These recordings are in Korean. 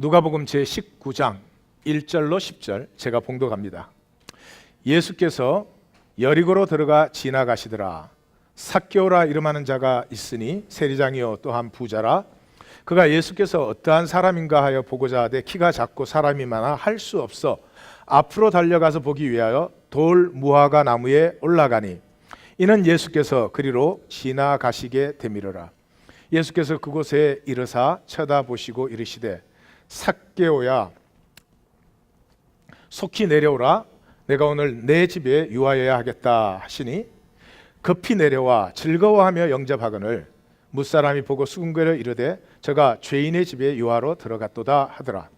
누가복음 제19장 1절로 10절 제가 봉독합니다. 예수께서 여리고로 들어가 지나가시더라. 삭개오라 이름하는 자가 있으니 세리장이요 또한 부자라. 그가 예수께서 어떠한 사람인가 하여 보고자 하되 키가 작고 사람이 많아 할 수 없어 앞으로 달려가서 보기 위하여 돌 무화과 나무에 올라가니 이는 예수께서 그리로 지나가시게 되미르라. 예수께서 그곳에 이르사 쳐다보시고 이르시되 삭개오야 속히 내려오라. 내가 오늘 내 집에 유하여야 하겠다 하시니 급히 내려와 즐거워하며 영접하거늘 무사람이 보고 수군거려 이르되 저가 죄인의 집에 유하로 들어갔도다 하더라.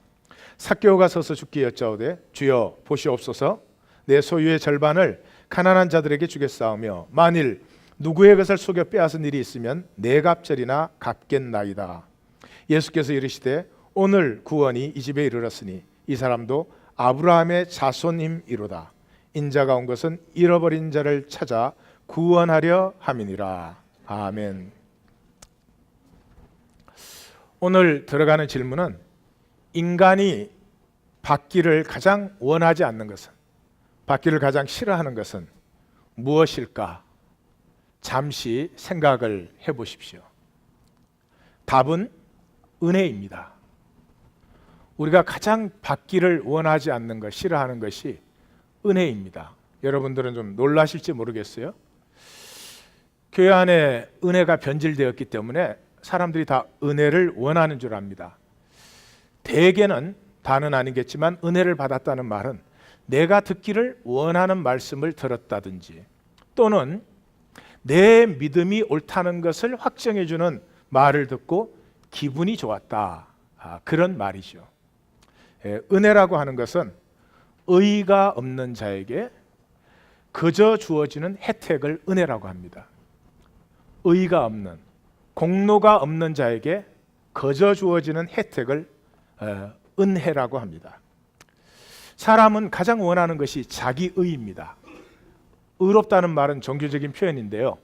삭개오가 서서 주께 여짜오되 주여 보시옵소서 내 소유의 절반을 가난한 자들에게 주겠사오며 만일 누구의 것을 속여 빼앗은 일이 있으면 네 갑절이나 갚겠나이다. 예수께서 이르시되 오늘 구원이 이 집에 이르렀으니 이 사람도 아브라함의 자손임이로다. 인자가 온 것은 잃어버린 자를 찾아 구원하려 함이니라. 아멘. 오늘 들어가는 질문은 인간이 받기를 가장 원하지 않는 것은, 받기를 가장 싫어하는 것은 무엇일까? 잠시 생각을 해보십시오. 답은 은혜입니다. 우리가 가장 받기를 원하지 않는 것, 싫어하는 것이 은혜입니다. 여러분들은 좀 놀라실지 모르겠어요. 교회 안에 은혜가 변질되었기 때문에 사람들이 다 은혜를 원하는 줄 압니다. 대개는, 다는 아니겠지만 은혜를 받았다는 말은 내가 듣기를 원하는 말씀을 들었다든지 또는 내 믿음이 옳다는 것을 확정해주는 말을 듣고 기분이 좋았다, 그런 말이죠. 은혜라고 하는 것은 의의가 없는 자에게 그저 주어지는 혜택을 은혜라고 합니다. 의의가 없는, 공로가 없는 자에게 거저 주어지는 혜택을 은혜라고 합니다. 사람은 가장 원하는 것이 자기의입니다. 의롭다는 말은 종교적인 표현인데요,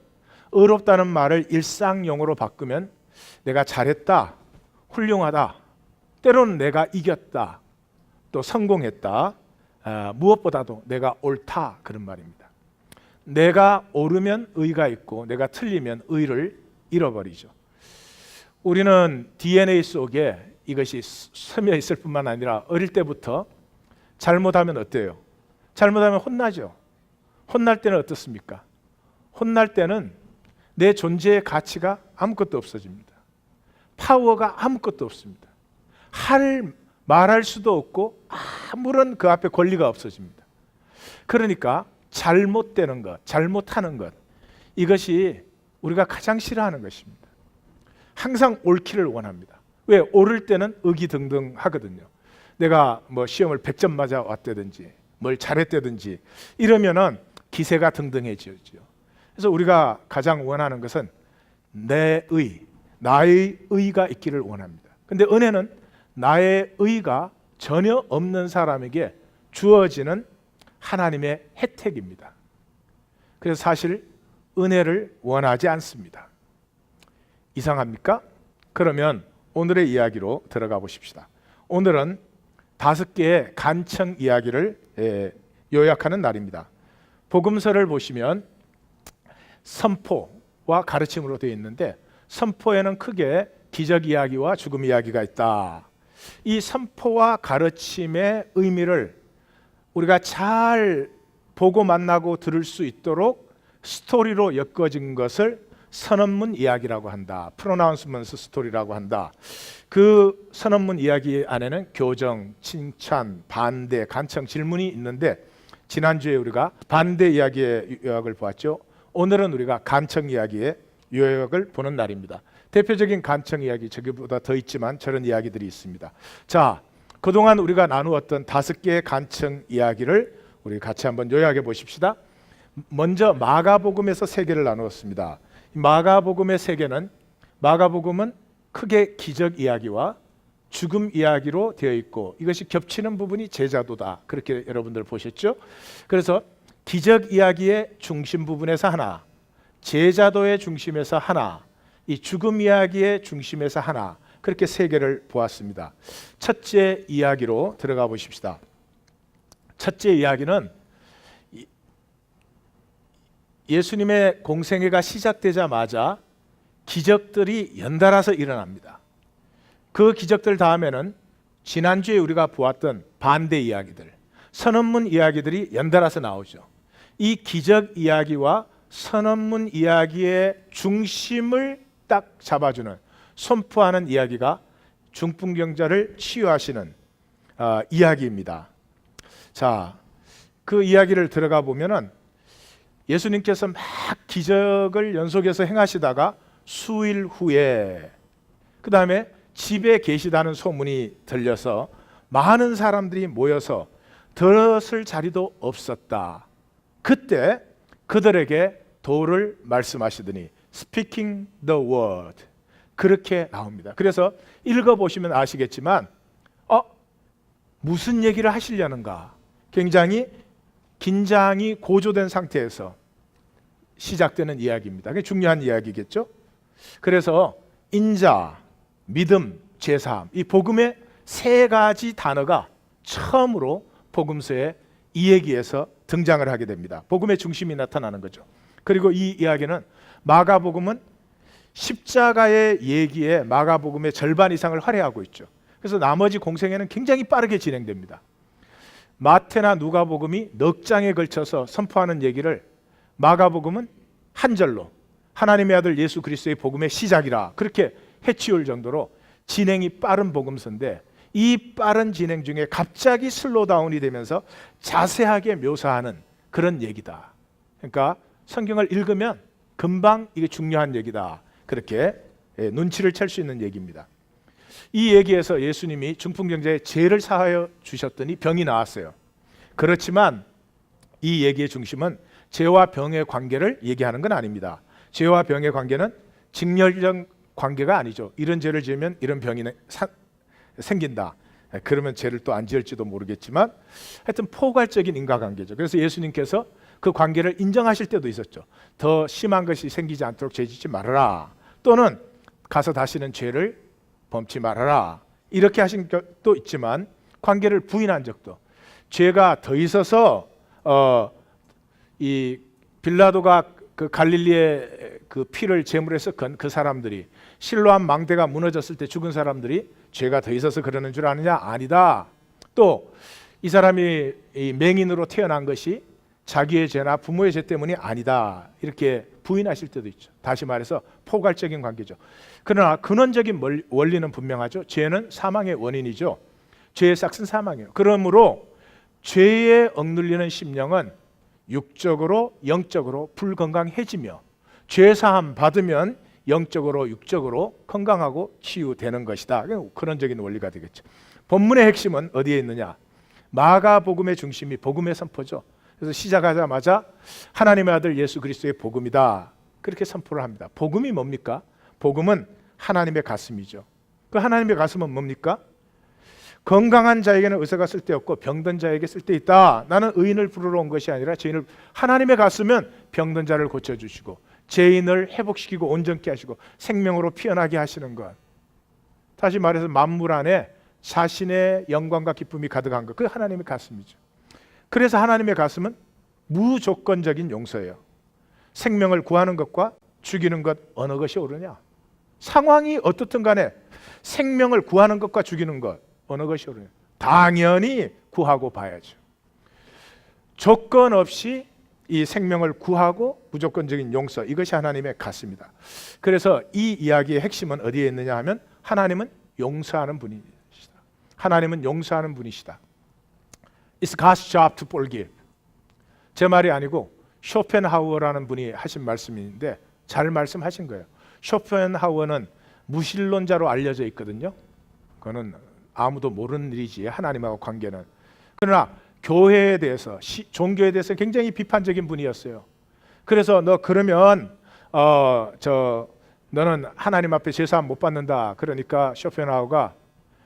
의롭다는 말을 일상용어로 바꾸면 내가 잘했다, 훌륭하다, 때로는 내가 이겼다, 또 성공했다, 무엇보다도 내가 옳다, 그런 말입니다. 내가 옳으면 의가 있고 내가 틀리면 의를 잃어버리죠. 우리는 DNA 속에 이것이 스며 있을 뿐만 아니라 어릴 때부터 잘못하면 어때요? 잘못하면 혼나죠. 혼날 때는 어떻습니까? 혼날 때는 내 존재의 가치가 아무것도 없어집니다. 파워가 아무것도 없습니다. 말할 수도 없고 아무런 그 앞에 권리가 없어집니다. 그러니까 잘못되는 것, 잘못하는 것, 이것이 우리가 가장 싫어하는 것입니다. 항상 옳기를 원합니다. 왜? 옳을 때는 의기등등하거든요. 내가 뭐 시험을 100점 맞아 왔다든지 뭘 잘했다든지 이러면은 기세가 등등해지죠. 그래서 우리가 가장 원하는 것은 내 의, 나의 의가 있기를 원합니다. 근데 은혜는 나의 의가 전혀 없는 사람에게 주어지는 하나님의 혜택입니다. 그래서 사실 은혜를 원하지 않습니다. 이상합니까? 그러면 오늘의 이야기로 들어가 보십시다. 오늘은 5개의 간청 이야기를 요약하는 날입니다. 복음서를 보시면 선포와 가르침으로 되어 있는데 선포에는 크게 기적 이야기와 죽음 이야기가 있다. 이 선포와 가르침의 의미를 우리가 잘 보고 만나고 들을 수 있도록 스토리로 엮어진 것을 선언문 이야기라고 한다. 프로나운스먼트 스토리라고 한다. 그 선언문 이야기 안에는 교정, 칭찬, 반대, 간청, 질문이 있는데 지난주에 우리가 반대 이야기의 요약을 보았죠. 오늘은 우리가 간청 이야기의 요약을 보는 날입니다. 대표적인 간청 이야기, 저기보다 더 있지만 저런 이야기들이 있습니다. 자, 그동안 우리가 나누었던 5개의 간청 이야기를 우리 같이 한번 요약해 보십시다. 먼저 마가복음에서 3개를 나누었습니다. 마가복음의 3개는, 마가복음은 크게 기적 이야기와 죽음 이야기로 되어 있고 이것이 겹치는 부분이 제자도다, 그렇게 여러분들 보셨죠? 그래서 기적 이야기의 중심 부분에서 하나, 제자도의 중심에서 하나, 이 죽음 이야기의 중심에서 하나, 그렇게 세 개를 보았습니다. 첫째 이야기로 들어가 보십시다. 첫째 이야기는 예수님의 공생애가 시작되자마자 기적들이 연달아서 일어납니다. 그 기적들 다음에는 지난주에 우리가 보았던 반대 이야기들, 선언문 이야기들이 연달아서 나오죠. 이 기적 이야기와 선언문 이야기의 중심을 딱 잡아주는, 선포하는 이야기가 중풍병자를 치유하시는 이야기입니다. 자, 그 이야기를 들어가 보면은 예수님께서 막 기적을 연속해서 행하시다가 수일 후에 그 다음에 집에 계시다는 소문이 들려서 많은 사람들이 모여서 들었을 자리도 없었다. 그때 그들에게 도를 말씀하시더니 Speaking the word, 그렇게 나옵니다. 그래서 읽어보시면 아시겠지만 무슨 얘기를 하시려는가, 굉장히 긴장이 고조된 상태에서 시작되는 이야기입니다. 그게 중요한 이야기겠죠. 그래서 인자, 믿음, 제사함, 이 복음의 세 가지 단어가 처음으로 복음서에 이 얘기에서 등장을 하게 됩니다. 복음의 중심이 나타나는 거죠. 그리고 이 이야기는 마가복음은 십자가의 얘기에 마가복음의 절반 이상을 할애하고 있죠. 그래서 나머지 공생애는 굉장히 빠르게 진행됩니다. 마태나 누가복음이 넉 장에 걸쳐서 선포하는 얘기를 마가복음은 한 절로 하나님의 아들 예수 그리스도의 복음의 시작이라 그렇게 해치울 정도로 진행이 빠른 복음서인데, 이 빠른 진행 중에 갑자기 슬로다운이 되면서 자세하게 묘사하는 그런 얘기다. 그러니까 성경을 읽으면 금방 이게 중요한 얘기다, 그렇게 눈치를 챌 수 있는 얘기입니다. 이 얘기에서 예수님이 중풍병자의 죄를 사하여 주셨더니 병이 나았어요. 그렇지만 이 얘기의 중심은 죄와 병의 관계를 얘기하는 건 아닙니다. 죄와 병의 관계는 직렬적 관계가 아니죠. 이런 죄를 지으면 이런 병이 생긴다. 그러면 죄를 또 안 지을지도 모르겠지만 하여튼 포괄적인 인과관계죠. 그래서 예수님께서 그 관계를 인정하실 때도 있었죠. 더 심한 것이 생기지 않도록 죄짓지 말아라, 또는 가서 다시는 죄를 범치 말아라, 이렇게 하신 것도 있지만 관계를 부인한 적도, 죄가 더 있어서 이 빌라도가 그 갈릴리의 그 피를 제물에 섞은 그 사람들이, 실로암 망대가 무너졌을 때 죽은 사람들이 죄가 더 있어서 그러는 줄 아느냐? 아니다. 또 이 사람이 이 맹인으로 태어난 것이 자기의 죄나 부모의 죄 때문이 아니다, 이렇게 부인하실 때도 있죠. 다시 말해서 포괄적인 관계죠. 그러나 근원적인 원리는 분명하죠. 죄는 사망의 원인이죠. 죄의 싹은 사망이에요. 그러므로 죄에 억눌리는 심령은 육적으로 영적으로 불건강해지며, 죄사함 받으면 영적으로 육적으로 건강하고 치유되는 것이다. 근원적인 원리가 되겠죠. 본문의 핵심은 어디에 있느냐? 마가복음의 중심이 복음의 선포죠. 그래서 시작하자마자 하나님의 아들 예수 그리스도의 복음이다, 그렇게 선포를 합니다. 복음이 뭡니까? 복음은 하나님의 가슴이죠. 그 하나님의 가슴은 뭡니까? 건강한 자에게는 의사가 쓸데없고 병든 자에게 쓸데있다. 나는 의인을 부르러 온 것이 아니라 죄인을. 하나님의 가슴은 병든 자를 고쳐주시고 죄인을 회복시키고 온전케 하시고 생명으로 피어나게 하시는 것. 다시 말해서 만물 안에 자신의 영광과 기쁨이 가득한 것, 그 하나님의 가슴이죠. 그래서 하나님의 가슴은 무조건적인 용서예요. 생명을 구하는 것과 죽이는 것 어느 것이 옳으냐? 상황이 어떻든 간에 생명을 구하는 것과 죽이는 것 어느 것이 옳으냐? 당연히 구하고 봐야죠. 조건 없이 이 생명을 구하고 무조건적인 용서, 이것이 하나님의 가슴이다. 그래서 이 이야기의 핵심은 어디에 있느냐 하면 하나님은 용서하는 분이시다. 하나님은 용서하는 분이시다. It's God's job to forgive. 제 말이 아니고 쇼펜하우어라는 분이 하신 말씀인데 잘 말씀하신 거예요. 쇼펜하우어는 무신론자로 알려져 있거든요. 그거는 아무도 모르는 일이지, 하나님하고 관계는. 그러나 교회에 대해서, 종교에 대해서 굉장히 비판적인 분이었어요. 그래서 너 그러면 너는 하나님 앞에 제사함 못 받는다. 그러니까 쇼펜하우어가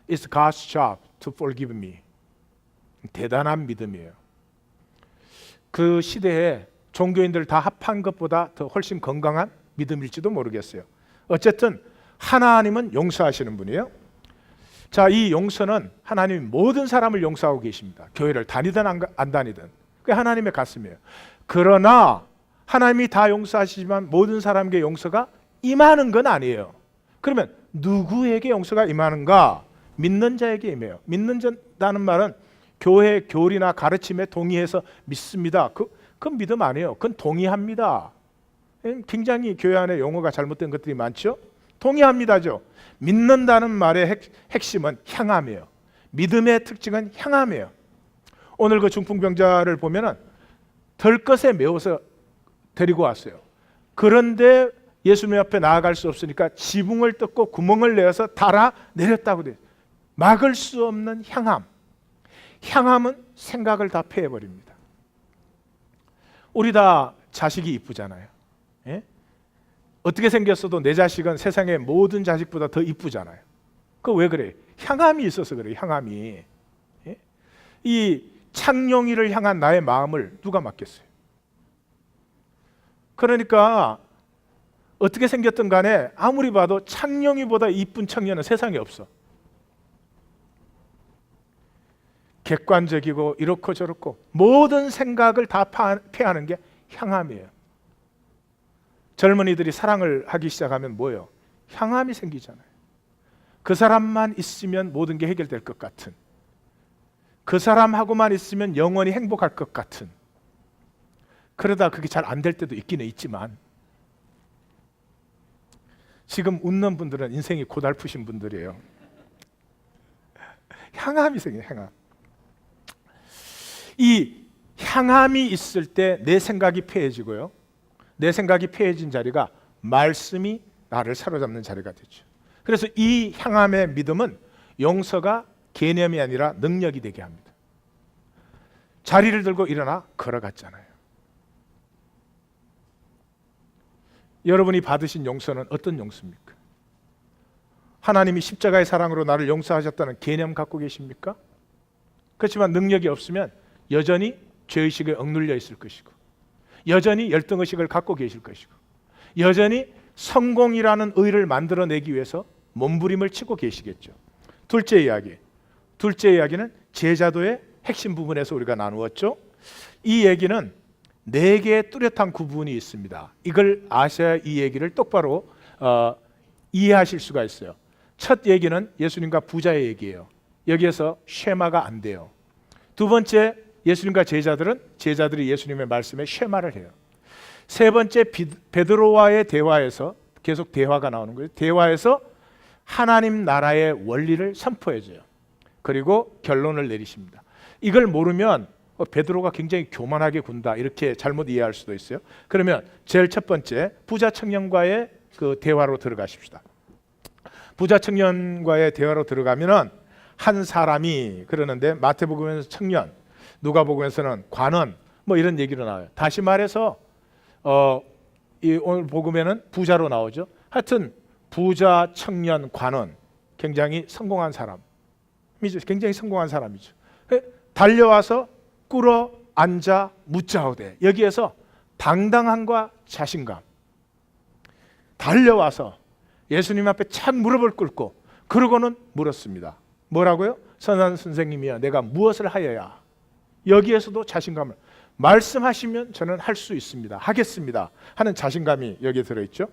It's God's job to forgive me. 대단한 믿음이에요. 그 시대에 종교인들 다 합한 것보다 더 훨씬 건강한 믿음일지도 모르겠어요. 어쨌든 하나님은 용서하시는 분이에요. 자, 이 용서는 하나님이 모든 사람을 용서하고 계십니다. 교회를 다니든 안 다니든. 그게 하나님의 가슴이에요. 그러나 하나님이 다 용서하시지만 모든 사람에게 용서가 임하는 건 아니에요. 그러면 누구에게 용서가 임하는가? 믿는 자에게 임해요. 믿는다는 말은 교회 교리나 가르침에 동의해서 믿습니다. 그건 믿음 아니에요. 그건 동의합니다. 굉장히 교회 안에 용어가 잘못된 것들이 많죠. 동의합니다죠. 믿는다는 말의 핵심은 향함이에요. 믿음의 특징은 향함이에요. 오늘 그 중풍병자를 보면은 덜것에 메워서 데리고 왔어요. 그런데 예수님 앞에 나아갈 수 없으니까 지붕을 뜯고 구멍을 내어서 달아 내렸다고 돼요. 막을 수 없는 향함. 향함은 생각을 다 패해버립니다. 우리 다 자식이 이쁘잖아요. 예? 어떻게 생겼어도 내 자식은 세상의 모든 자식보다 더 이쁘잖아요. 그거 왜 그래요? 향함이 있어서 그래요. 향함이. 예? 이 창룡이를 향한 나의 마음을 누가 맡겠어요? 그러니까 어떻게 생겼든 간에 아무리 봐도 창룡이보다 이쁜 청년은 세상에 없어. 객관적이고 이렇고 저렇고 모든 생각을 다 패하는 게 향함이에요. 젊은이들이 사랑을 하기 시작하면 뭐예요? 향함이 생기잖아요. 그 사람만 있으면 모든 게 해결될 것 같은, 그 사람하고만 있으면 영원히 행복할 것 같은, 그러다 그게 잘 안 될 때도 있기는 있지만, 지금 웃는 분들은 인생이 고달프신 분들이에요. 향함이 생겨요. 향함. 이 향함이 있을 때 내 생각이 패해지고요, 내 생각이 패해진 자리가 말씀이 나를 사로잡는 자리가 되죠. 그래서 이 향함의 믿음은 용서가 개념이 아니라 능력이 되게 합니다. 자리를 들고 일어나 걸어갔잖아요. 여러분이 받으신 용서는 어떤 용서입니까? 하나님이 십자가의 사랑으로 나를 용서하셨다는 개념 갖고 계십니까? 그렇지만 능력이 없으면 여전히 죄의식에 억눌려 있을 것이고, 여전히 열등의식을 갖고 계실 것이고, 여전히 성공이라는 의를 만들어내기 위해서 몸부림을 치고 계시겠죠. 둘째 이야기는 제자도의 핵심 부분에서 우리가 나누었죠. 이 얘기는 4개의 뚜렷한 구분이 있습니다. 이걸 아셔야 이 얘기를 똑바로 이해하실 수가 있어요. 첫 얘기는 예수님과 부자의 얘기예요. 여기에서 쉐마가 안 돼요. 두 번째, 예수님과 제자들이 예수님의 말씀에 쉐마를 해요. 세 번째, 베드로와의 대화에서 계속 대화가 나오는 거예요. 대화에서 하나님 나라의 원리를 선포해줘요. 그리고 결론을 내리십니다. 이걸 모르면 베드로가 굉장히 교만하게 군다 이렇게 잘못 이해할 수도 있어요. 그러면 제일 첫 번째, 부자 청년과의 그 대화로 들어가십시다. 부자 청년과의 대화로 들어가면은 한 사람이 그러는데, 마태복음에서 청년, 누가복음에서는 관원, 뭐 이런 얘기로 나와요. 다시 말해서 이 오늘 복음에는 부자로 나오죠. 하여튼 부자, 청년, 관원, 굉장히 성공한 사람이죠. 굉장히 성공한 사람이죠. 달려와서 꿇어 앉아 묻자오되, 여기에서 당당함과 자신감, 달려와서 예수님 앞에 착 무릎을 꿇고 그러고는 물었습니다. 뭐라고요? 선한 선생님이여, 내가 무엇을 하여야? 여기에서도 자신감을, 말씀하시면 저는 할 수 있습니다, 하겠습니다 하는 자신감이 여기에 들어있죠.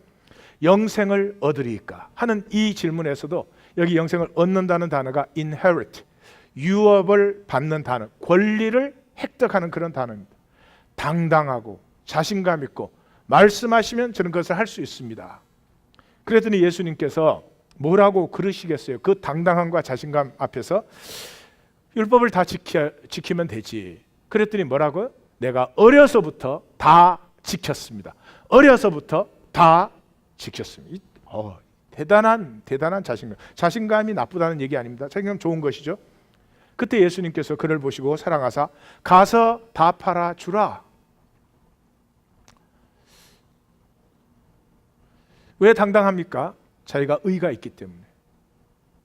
영생을 얻으리까 하는 이 질문에서도 여기 영생을 얻는다는 단어가 inherit, 유업을 받는 단어, 권리를 획득하는 그런 단어입니다. 당당하고 자신감 있고 말씀하시면 저는 그것을 할 수 있습니다. 그랬더니 예수님께서 뭐라고 그러시겠어요? 그 당당함과 자신감 앞에서 율법을 다 지키면 되지. 그랬더니 뭐라고요? 내가 어려서부터 다 지켰습니다. 어려서부터 다 지켰습니다. 대단한 자신감. 자신감이 나쁘다는 얘기 아닙니다. 자신감 좋은 것이죠. 그때 예수님께서 그를 보시고 사랑하사 가서 다 팔아 주라. 왜 당당합니까? 자기가 의가 있기 때문에.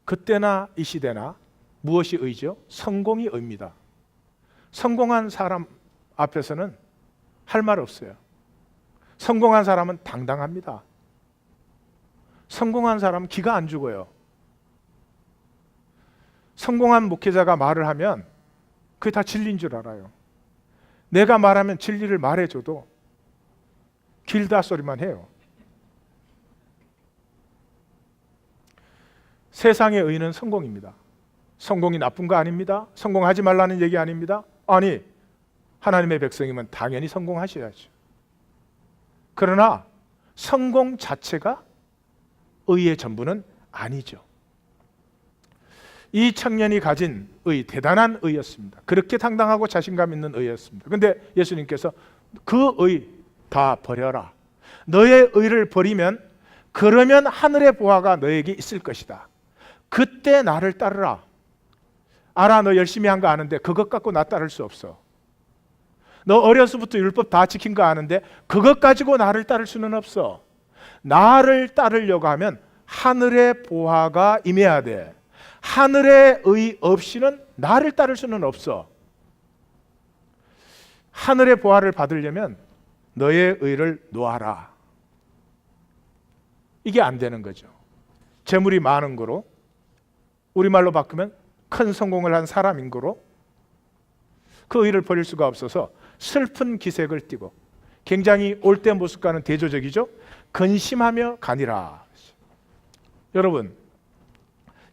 그때나 이 시대나 무엇이 의죠? 성공이 의입니다. 성공한 사람 앞에서는 할 말 없어요. 성공한 사람은 당당합니다. 성공한 사람은 기가 안 죽어요. 성공한 목회자가 말을 하면 그게 다 진리인 줄 알아요. 내가 말하면 진리를 말해줘도 길다 소리만 해요. 세상의 의는 성공입니다. 성공이 나쁜 거 아닙니다. 성공하지 말라는 얘기 아닙니다. 아니, 하나님의 백성이면 당연히 성공하셔야죠. 그러나 성공 자체가 의의 전부는 아니죠. 이 청년이 가진 의, 대단한 의였습니다. 그렇게 당당하고 자신감 있는 의였습니다. 그런데 예수님께서 그 의 다 버려라. 너의 의를 버리면 그러면 하늘의 보화가 너에게 있을 것이다. 그때 나를 따르라. 알아, 너 열심히 한 거 아는데 그것 갖고 나 따를 수 없어. 너 어려서부터 율법 다 지킨 거 아는데 그것 가지고 나를 따를 수는 없어. 나를 따르려고 하면 하늘의 보화가 임해야 돼. 하늘의 의 없이는 나를 따를 수는 없어. 하늘의 보화를 받으려면 너의 의를 놓아라. 이게 안 되는 거죠. 재물이 많은 거로, 우리말로 바꾸면 큰 성공을 한 사람인 거로 그 의를 버릴 수가 없어서 슬픈 기색을 띠고, 굉장히 올대 모습과는 대조적이죠. 근심하며 가니라. 여러분,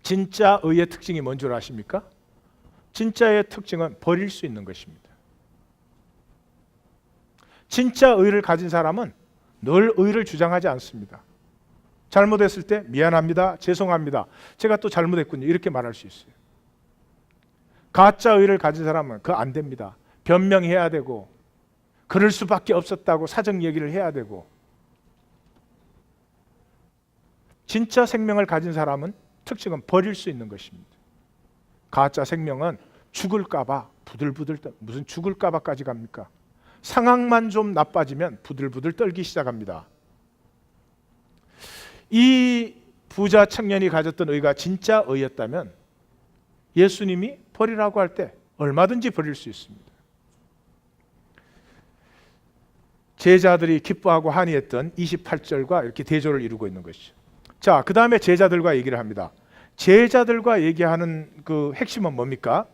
진짜 의의 특징이 뭔 줄 아십니까? 진짜의 특징은 버릴 수 있는 것입니다. 진짜 의를 가진 사람은 늘 의를 주장하지 않습니다. 잘못했을 때 미안합니다, 죄송합니다, 제가 또 잘못했군요, 이렇게 말할 수 있어요. 가짜 의를 가진 사람은 그거 안 됩니다. 변명해야 되고, 그럴 수밖에 없었다고 사정 얘기를 해야 되고. 진짜 생명을 가진 사람은 특징은 버릴 수 있는 것입니다. 가짜 생명은 죽을까봐 부들부들 무슨 죽을까봐까지 갑니까? 상황만 좀 나빠지면 부들부들 떨기 시작합니다. 이 부자 청년이 가졌던 의가 진짜 의였다면 예수님이 버리라고 할 때 얼마든지 버릴 수 있습니다. 제자들이 기뻐하고 한이했던 28절과 이렇게 대조를 이루고 있는 것이죠. 자, 그 다음에 제자들과 얘기를 합니다. 제자들과 얘기하는 그 핵심은 뭡니까?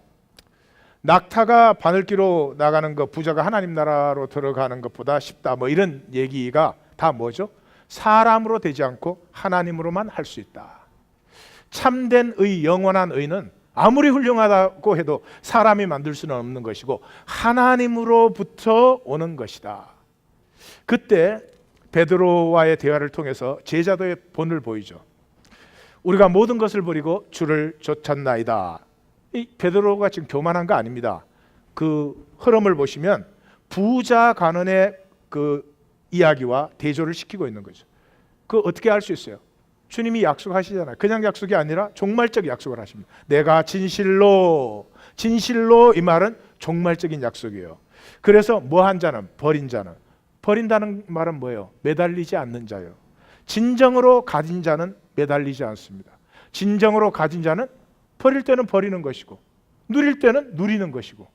낙타가 바늘기로 나가는 것, 부자가 하나님 나라로 들어가는 것보다 쉽다, 뭐 이런 얘기가 다 뭐죠? 사람으로 되지 않고 하나님으로만 할 수 있다. 참된 의, 영원한 의는 아무리 훌륭하다고 해도 사람이 만들 수는 없는 것이고 하나님으로부터 오는 것이다. 그때 베드로와의 대화를 통해서 제자도의 본을 보이죠. 우리가 모든 것을 버리고 주를 쫓았나이다. 이 베드로가 지금 교만한 거 아닙니다. 그 흐름을 보시면 부자 가난의 그 이야기와 대조를 시키고 있는 거죠. 그 어떻게 알 수 있어요? 주님이 약속하시잖아요. 그냥 약속이 아니라 종말적 약속을 하십니다. 내가 진실로 이 말은 종말적인 약속이에요. 그래서 뭐한 자는, 버린 자는, 버린다는 말은 뭐예요? 매달리지 않는 자예요. 진정으로 가진 자는 매달리지 않습니다. 진정으로 가진 자는 버릴 때는 버리는 것이고 누릴 때는 누리는 것이고,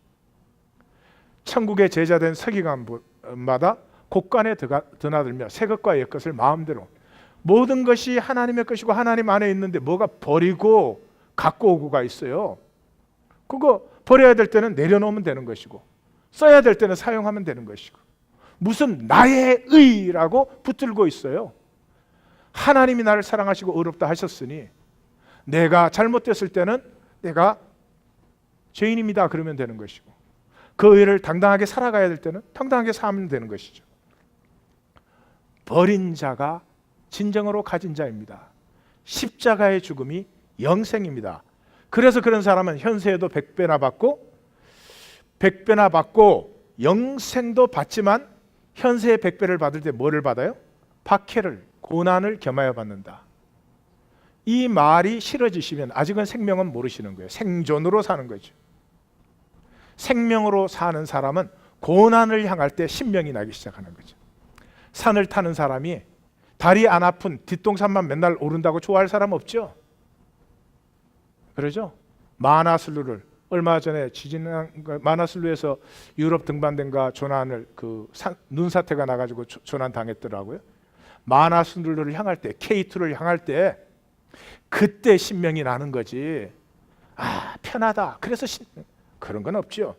천국의 제자된 서기관마다 곳간에 드나들며 새 것과 옛 것을 마음대로, 모든 것이 하나님의 것이고 하나님 안에 있는데 뭐가 버리고 갖고 오고가 있어요. 그거 버려야 될 때는 내려놓으면 되는 것이고 써야 될 때는 사용하면 되는 것이고, 무슨 나의 의라고 붙들고 있어요. 하나님이 나를 사랑하시고 의롭다 하셨으니 내가 잘못됐을 때는 내가 죄인입니다 그러면 되는 것이고, 그 의를 당당하게 살아가야 될 때는 당당하게 살면 되는 것이죠. 버린 자가 진정으로 가진 자입니다. 십자가의 죽음이 영생입니다. 그래서 그런 사람은 현세에도 100배나 받고 영생도 받지만 현세의 100배를 받을 때 뭐를 받아요? 박해를, 고난을 겸하여 받는다. 이 말이 싫어지시면 아직은 생명은 모르시는 거예요. 생존으로 사는 거죠. 생명으로 사는 사람은 고난을 향할 때 신명이 나기 시작하는 거죠. 산을 타는 사람이 다리 안 아픈 뒷동산만 맨날 오른다고 좋아할 사람 없죠? 그러죠? 마나슬루를 얼마 전에 마나슬루에서 유럽 등반대가 조난을 눈사태가 나가지고 조난 당했더라고요. 마나순들을 향할 때, K2를 향할 때 그때 신명이 나는 거지. 아, 편하다. 그래서 그런 건 없죠.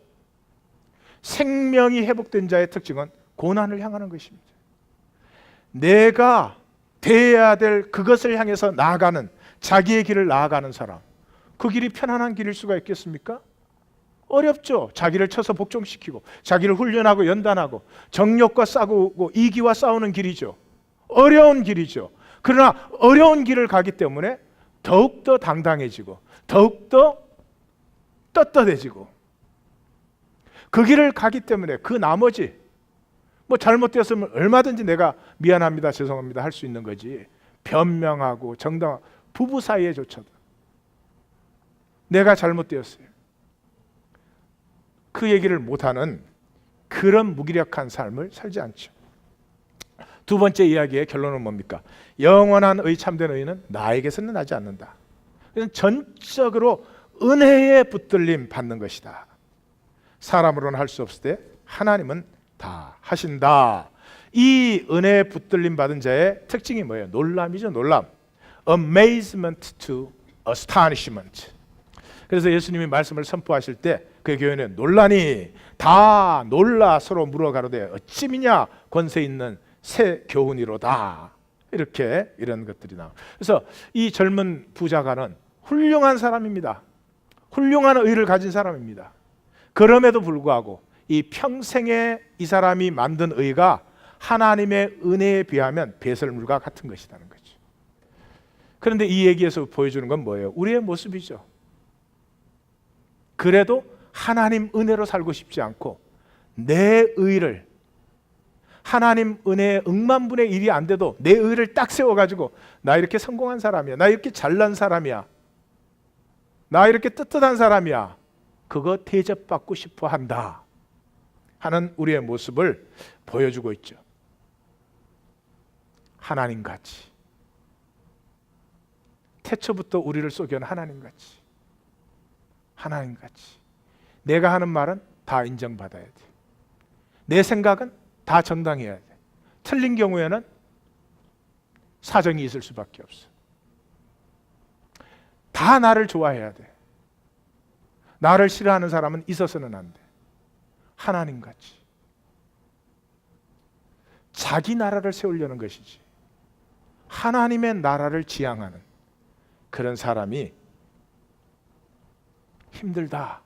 생명이 회복된 자의 특징은 고난을 향하는 것입니다. 내가 대해야 될 그것을 향해서 나아가는, 자기의 길을 나아가는 사람, 그 길이 편안한 길일 수가 있겠습니까? 어렵죠. 자기를 쳐서 복종시키고, 자기를 훈련하고 연단하고, 정욕과 싸우고 이기와 싸우는 길이죠. 어려운 길이죠. 그러나 어려운 길을 가기 때문에 더욱더 당당해지고, 더욱더 떳떳해지고, 그 길을 가기 때문에 그 나머지 뭐 잘못되었으면 얼마든지 내가 미안합니다, 죄송합니다 할 수 있는 거지. 변명하고 정당하고, 부부 사이에조차도 내가 잘못되었어요, 그 얘기를 못하는 그런 무기력한 삶을 살지 않죠. 두 번째 이야기의 결론은 뭡니까? 영원한 의, 참된 의는 나에게서는 나지 않는다. 그냥 전적으로 은혜에 붙들림 받는 것이다. 사람으로는 할 수 없을 때 하나님은 다 하신다. 이 은혜에 붙들림 받은 자의 특징이 뭐예요? 놀람이죠. 놀람. Amazement to astonishment. 그래서 예수님이 말씀을 선포하실 때 그 교회는 놀라니 다 놀라 서로 물어가로되 어찌미냐 권세 있는 새 교훈이로다. 이렇게 이런 것들이 나와요. 그래서 이 젊은 부자가는 훌륭한 사람입니다. 훌륭한 의를 가진 사람입니다. 그럼에도 불구하고 이 평생에 이 사람이 만든 의가 하나님의 은혜에 비하면 배설물과 같은 것이라는 거죠. 그런데 이 얘기에서 보여주는 건 뭐예요? 우리의 모습이죠. 그래도 하나님 은혜로 살고 싶지 않고 내 의를, 하나님 은혜의 억만분의 1이 안 돼도 내 의를 딱 세워가지고 나 이렇게 성공한 사람이야, 나 이렇게 잘난 사람이야, 나 이렇게 떳떳한 사람이야, 그거 대접받고 싶어 한다 하는 우리의 모습을 보여주고 있죠. 하나님같이, 태초부터 우리를 속여온 하나님같이, 하나님같이 내가 하는 말은 다 인정받아야 돼. 내 생각은 다 정당해야 돼. 틀린 경우에는 사정이 있을 수밖에 없어. 다 나를 좋아해야 돼. 나를 싫어하는 사람은 있어서는 안 돼. 하나님같이 자기 나라를 세우려는 것이지, 하나님의 나라를 지향하는 그런 사람이 힘들다.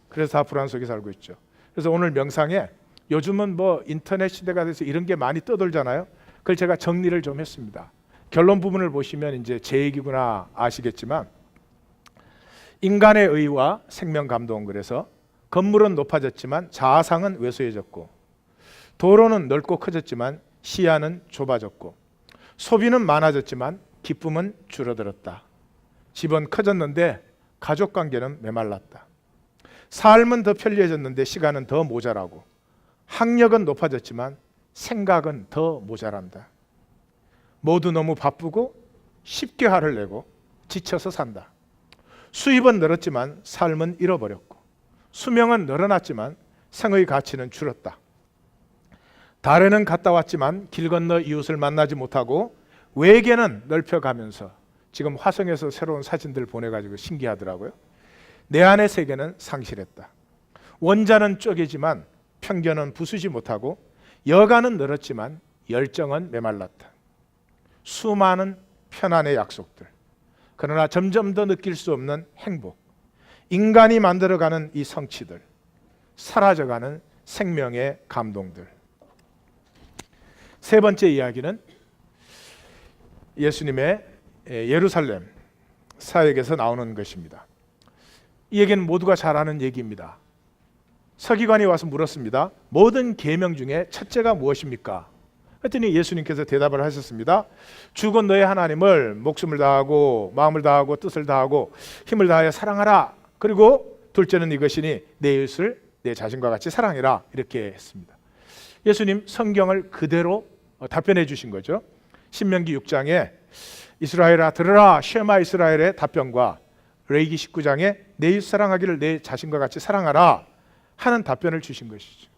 그래서 다 불안 속에 살고 있죠. 그래서 오늘 명상에 요즘은 뭐 인터넷 시대가 돼서 이런 게 많이 떠돌잖아요. 그걸 제가 정리를 좀 했습니다. 결론 부분을 보시면 이제 제 얘기구나 아시겠지만, 인간의 의와 생명 감동, 그래서 건물은 높아졌지만 자아상은 왜소해졌고, 도로는 넓고 커졌지만 시야는 좁아졌고, 소비는 많아졌지만 기쁨은 줄어들었다. 집은 커졌는데 가족관계는 메말랐다. 삶은 더 편리해졌는데 시간은 더 모자라고, 학력은 높아졌지만 생각은 더 모자란다. 모두 너무 바쁘고 쉽게 화를 내고 지쳐서 산다. 수입은 늘었지만 삶은 잃어버렸고, 수명은 늘어났지만 생의 가치는 줄었다. 달에는 갔다 왔지만 길 건너 이웃을 만나지 못하고, 외계는 넓혀가면서 지금 화성에서 새로운 사진들 보내가지고 신기하더라고요. 내 안의 세계는 상실했다. 원자는 쪼개지만 편견은 부수지 못하고, 여가는 늘었지만 열정은 메말랐다. 수많은 편안의 약속들, 그러나 점점 더 느낄 수 없는 행복, 인간이 만들어가는 이 성취들, 사라져가는 생명의 감동들. 세 번째 이야기는 예수님의 예루살렘 사역에서 나오는 것입니다. 이 얘기는 모두가 잘 아는 얘기입니다. 서기관이 와서 물었습니다. 모든 계명 중에 첫째가 무엇입니까? 했더니 예수님께서 대답을 하셨습니다. 주건 너의 하나님을 목숨을 다하고 마음을 다하고 뜻을 다하고 힘을 다하여 사랑하라. 그리고 둘째는 이것이니 내 이웃을 내 자신과 같이 사랑해라. 이렇게 했습니다. 예수님 성경을 그대로 답변해 주신 거죠. 신명기 6장에 이스라엘아 들으라 쉐마 이스라엘의 답변과 레위기 19장에 내 이웃 사랑하기를 내 자신과 같이 사랑하라 하는 답변을 주신 것이죠.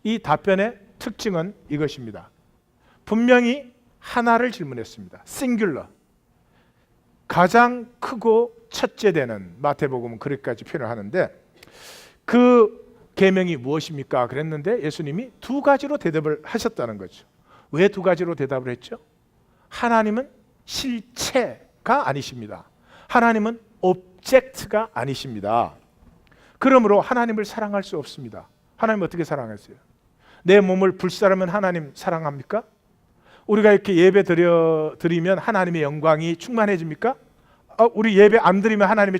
이 답변의 특징은 이것입니다. 분명히 하나를 질문했습니다. 싱귤러. 가장 크고 첫째 되는, 마태복음은 그렇게까지 표현을 하는데 그 계명이 무엇입니까? 그랬는데 예수님이 두 가지로 대답을 하셨다는 거죠. 왜 두 가지로 대답을 했죠? 하나님은 실체가 아니십니다. 하나님은 오브젝트가 아니십니다. 그러므로 하나님을 사랑할 수 없습니다. 하나님 어떻게 사랑하세요? 내 몸을 불사르면 하나님 사랑합니까? 우리가 이렇게 예배 드리면 하나님의 영광이 충만해집니까? 우리 예배 안 드리면 하나님의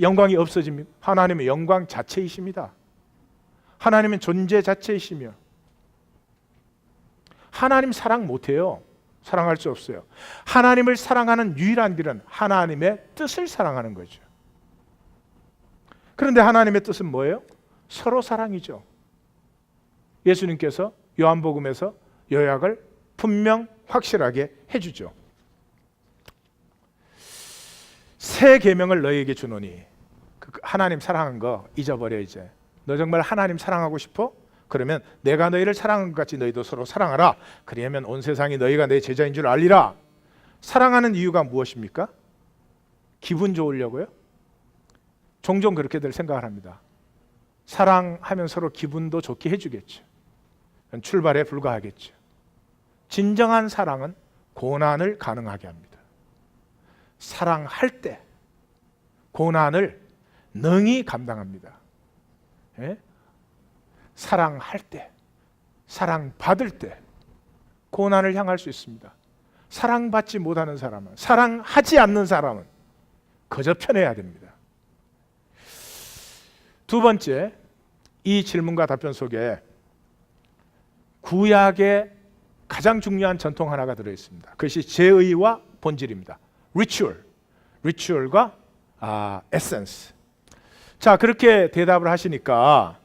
영광이 없어집니까? 하나님의 영광 자체이십니다. 하나님은 존재 자체이시며 하나님 사랑 못해요. 사랑할 수 없어요. 하나님을 사랑하는 유일한 길은 하나님의 뜻을 사랑하는 거죠. 그런데 하나님의 뜻은 뭐예요? 서로 사랑이죠. 예수님께서 요한복음에서 요약을 분명 확실하게 해주죠. 새 계명을 너희에게 주노니, 하나님 사랑한 거 잊어버려. 이제 너 정말 하나님 사랑하고 싶어? 그러면 내가 너희를 사랑한 것 같이 너희도 서로 사랑하라. 그리하면 온 세상이 너희가 내 제자인 줄 알리라. 사랑하는 이유가 무엇입니까? 기분 좋으려고요? 종종 그렇게들 생각을 합니다. 사랑하면 서로 기분도 좋게 해주겠죠. 출발에 불과하겠죠. 진정한 사랑은 고난을 가능하게 합니다. 사랑할 때 고난을 능히 감당합니다. 예? 사랑할 때, 사랑받을 때 고난을 향할 수 있습니다. 사랑받지 못하는 사람은, 사랑하지 않는 사람은 그저 편해야 됩니다. 두 번째, 이 질문과 답변 속에 구약의 가장 중요한 전통 하나가 들어있습니다. 그것이 제의와 본질입니다. 리추얼과 에센스. 자, 그렇게 대답을 하시니까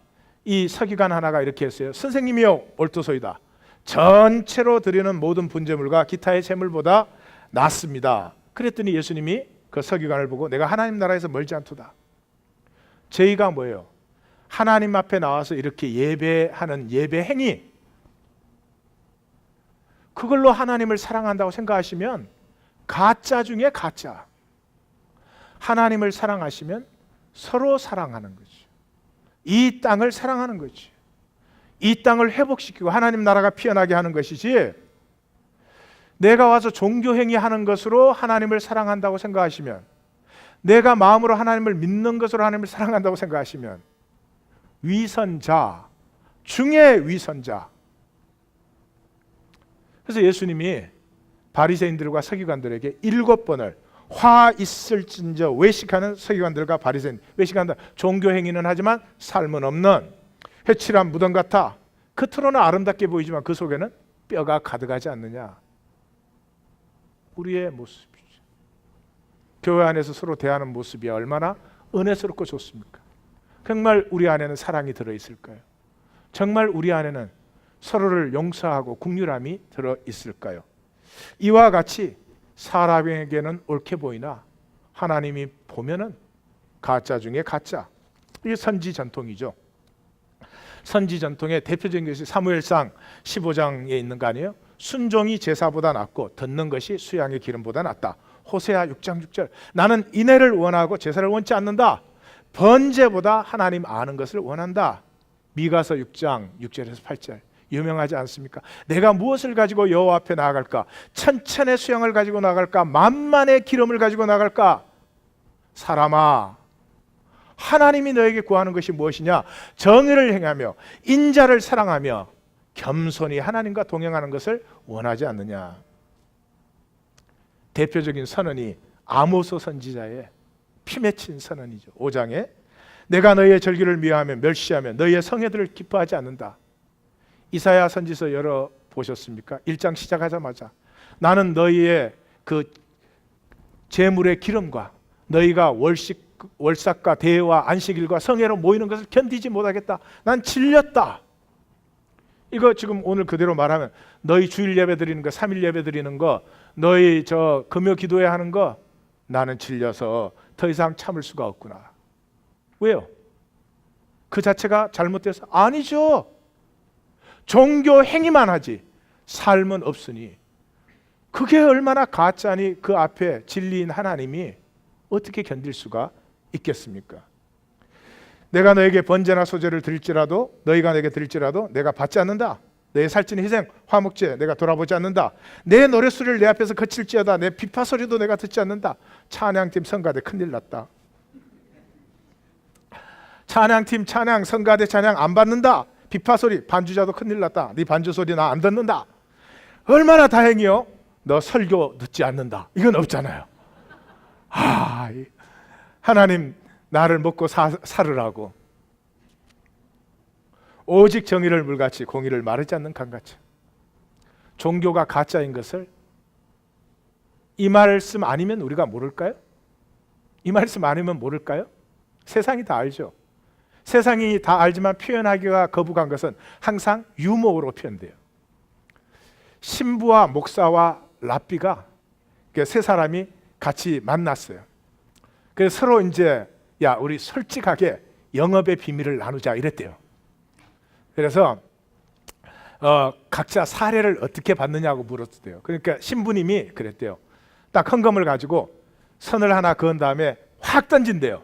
이 서기관 하나가 이렇게 했어요. 선생님이여, 옳도소이다. 전체로 드리는 모든 분제물과 기타의 제물보다 낫습니다. 그랬더니 예수님이 그 서기관을 보고 내가 하나님 나라에서 멀지 않도다. 제의가 뭐예요? 하나님 앞에 나와서 이렇게 예배하는 예배 행위, 그걸로 하나님을 사랑한다고 생각하시면 가짜 중에 가짜. 하나님을 사랑하시면 서로 사랑하는 거죠. 이 땅을 사랑하는 거지. 이 땅을 회복시키고 하나님 나라가 피어나게 하는 것이지, 내가 와서 종교 행위하는 것으로 하나님을 사랑한다고 생각하시면, 내가 마음으로 하나님을 믿는 것으로 하나님을 사랑한다고 생각하시면 위선자 중에 위선자. 그래서 예수님이 바리새인들과 서기관들에게 7번을 화 있을진저 외식하는 서기관들과 바리새인, 외식한다, 종교 행위는 하지만 삶은 없는 회칠한 무덤 같아. 겉으로는 아름답게 보이지만 그 속에는 뼈가 가득하지 않느냐. 우리의 모습이죠. 교회 안에서 서로 대하는 모습이 얼마나 은혜스럽고 좋습니까? 정말 우리 안에는 사랑이 들어있을까요? 정말 우리 안에는 서로를 용서하고 긍휼함이 들어있을까요? 이와 같이 사람에게는 옳게 보이나 하나님이 보면은 가짜 중에 가짜. 이게 선지 전통이죠. 선지 전통의 대표적인 것이 사무엘상 15장에 있는 거 아니에요? 순종이 제사보다 낫고 듣는 것이 수양의 기름보다 낫다. 호세아 6장 6절. 나는 인애를 원하고 제사를 원치 않는다. 번제보다 하나님 아는 것을 원한다. 미가서 6장 6절에서 8절. 유명하지 않습니까? 내가 무엇을 가지고 여호와 앞에 나아갈까? 천천의 수양을 가지고 나갈까? 만만의 기름을 가지고 나갈까? 사람아, 하나님이 너에게 구하는 것이 무엇이냐? 정의를 행하며 인자를 사랑하며 겸손히 하나님과 동행하는 것을 원하지 않느냐? 대표적인 선언이 아모스 선지자의 피 맺힌 선언이죠. 5장에 내가 너희의 절기를 미워하며 멸시하며 너희의 성회들을 기뻐하지 않는다. 이사야 선지서 열어보셨습니까? 1장 시작하자마자 나는 너희의 그 제물의 기름과 너희가 월삭과 대회와 안식일과 성회로 모이는 것을 견디지 못하겠다. 난 질렸다. 이거 지금 오늘 그대로 말하면 너희 주일 예배 드리는 거, 3일 예배 드리는 거, 너희 저 금요 기도회 하는 거 나는 질려서 더 이상 참을 수가 없구나. 왜요? 그 자체가 잘못돼서? 아니죠. 종교 행위만 하지 삶은 없으니 그게 얼마나 가짜니 그 앞에 진리인 하나님이 어떻게 견딜 수가 있겠습니까? 내가 너에게 번제나 소제를 드릴지라도 너희가 내게 드릴지라도 내가 받지 않는다. 내 살찐 희생 화목제 내가 돌아보지 않는다. 내 노랫소리를 내 앞에서 거칠지어다. 내 비파 소리도 내가 듣지 않는다. 찬양팀 성가대 큰일 났다. 찬양팀 찬양 성가대 찬양 안 받는다. 비파 소리 반주자도 큰일 났다. 네 반주 소리 나 안 듣는다. 얼마나 다행이요. 너 설교 듣지 않는다. 이건 없잖아요. 하나님 나를 먹고 살으라고 오직 정의를 물같이 공의를 마르지 않는 강같이 종교가 가짜인 것을 이 말씀 아니면 우리가 모를까요? 이 말씀 아니면 모를까요? 세상이 다 알죠. 세상이 다 알지만 표현하기가 거부간 것은 항상 유머로 표현돼요. 신부와 목사와 랍비가 세 사람이 같이 만났어요. 그래서 서로 이제 야 우리 솔직하게 영업의 비밀을 나누자 이랬대요. 그래서 각자 사례를 어떻게 받느냐고 물었대요. 그러니까 신부님이 그랬대요. 딱 헌금을 가지고 선을 하나 그은 다음에 확 던진대요.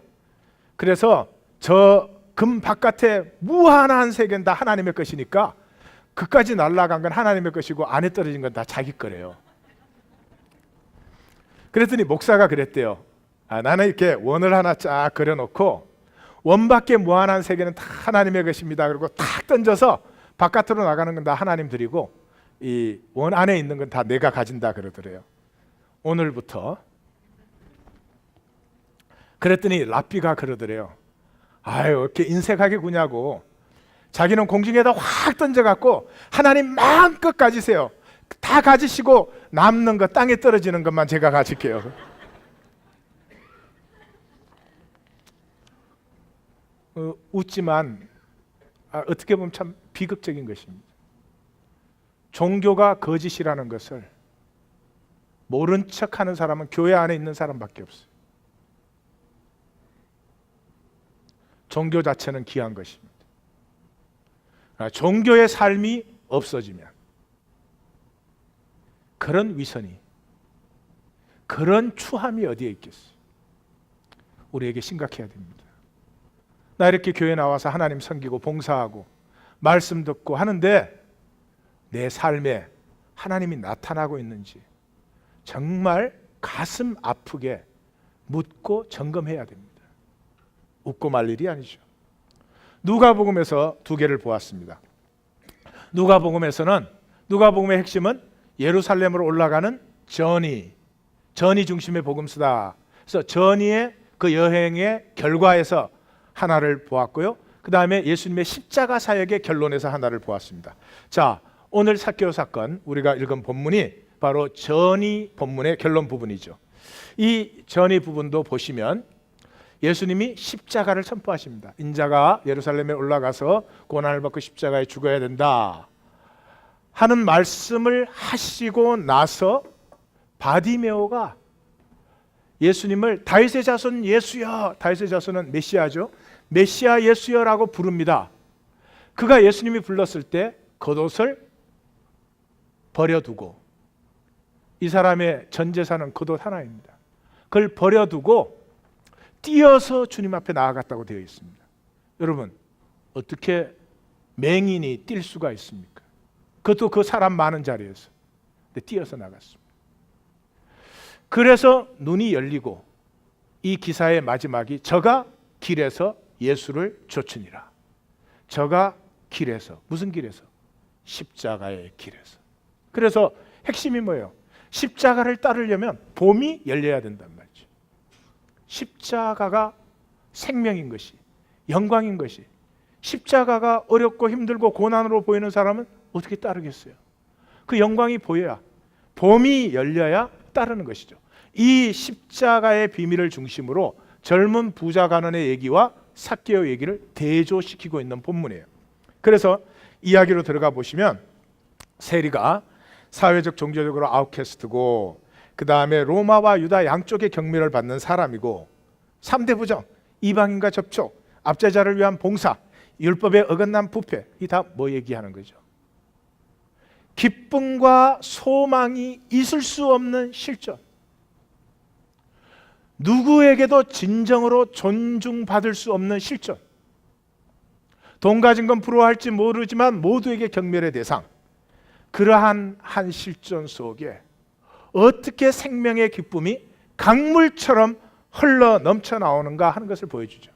그래서 저 금 바깥에 무한한 세계는 다 하나님의 것이니까 그까지 날아간 건 하나님의 것이고 안에 떨어진 건 다 자기 거래요. 그랬더니 목사가 그랬대요. 나는 이렇게 원을 하나 쫙 그려놓고 원 밖에 무한한 세계는 다 하나님의 것입니다. 그리고 탁 던져서 바깥으로 나가는 건 다 하나님 드리고 이 원 안에 있는 건 다 내가 가진다 그러더래요. 오늘부터. 그랬더니 랍비가 그러더래요. 아유 이렇게 인색하게 구냐고. 자기는 공중에다 확 던져갖고 하나님 마음껏 가지세요. 다 가지시고 남는 거 땅에 떨어지는 것만 제가 가질게요. 웃지만 어떻게 보면 참 비극적인 것입니다. 종교가 거짓이라는 것을 모른 척하는 사람은 교회 안에 있는 사람밖에 없어요. 종교 자체는 귀한 것입니다. 종교의 삶이 없어지면 그런 위선이, 그런 추함이 어디에 있겠어요? 우리에게 심각해야 됩니다. 나 이렇게 교회 나와서 하나님 섬기고 봉사하고 말씀 듣고 하는데 내 삶에 하나님이 나타나고 있는지 정말 가슴 아프게 묻고 점검해야 됩니다. 웃고 말 일이 아니죠. 누가복음에서 두 개를 보았습니다. 누가복음에서는 누가복음의 핵심은 예루살렘으로 올라가는 전이 중심의 복음서다. 그래서 전이의 그 여행의 결과에서 하나를 보았고요. 그 다음에 예수님의 십자가 사역의 결론에서 하나를 보았습니다. 자, 오늘 삭개오 사건 우리가 읽은 본문이 바로 전이 본문의 결론 부분이죠. 이 전이 부분도 보시면 예수님이 십자가를 선포하십니다. 인자가 예루살렘에 올라가서 고난을 받고 십자가에 죽어야 된다 하는 말씀을 하시고 나서 바디메오가 예수님을 다윗의 자손 예수여, 다윗의 자손은 메시아죠. 메시아 예수여라고 부릅니다. 그가 예수님이 불렀을 때 겉옷을 버려두고, 이 사람의 전 재산은 겉옷 하나입니다. 그걸 버려두고 뛰어서 주님 앞에 나아갔다고 되어 있습니다. 여러분, 어떻게 맹인이 뛸 수가 있습니까? 그것도 그 사람 많은 자리에서. 근데 뛰어서 나갔습니다. 그래서 눈이 열리고 이 기사의 마지막이 저가 길에서 예수를 좇으니라. 저가 길에서, 무슨 길에서? 십자가의 길에서. 그래서 핵심이 뭐예요? 십자가를 따르려면 봄이 열려야 된단 말이죠. 십자가가 생명인 것이, 영광인 것이, 십자가가 어렵고 힘들고 고난으로 보이는 사람은 어떻게 따르겠어요? 그 영광이 보여야, 봄이 열려야 따르는 것이죠. 이 십자가의 비밀을 중심으로 젊은 부자 간원의 얘기와 삭개오 얘기를 대조시키고 있는 본문이에요. 그래서 이야기로 들어가 보시면 세리가 사회적 종교적으로 아웃캐스트고, 그 다음에 로마와 유다 양쪽의 경멸을 받는 사람이고, 3대 부정, 이방인과 접촉, 압제자를 위한 봉사, 율법에 어긋난 부패, 이 다 뭐 얘기하는 거죠? 기쁨과 소망이 있을 수 없는 실존. 누구에게도 진정으로 존중받을 수 없는 실존. 돈 가진 건 부러워할지 모르지만 모두에게 경멸의 대상. 그러한 한 실존 속에 어떻게 생명의 기쁨이 강물처럼 흘러 넘쳐 나오는가 하는 것을 보여주죠.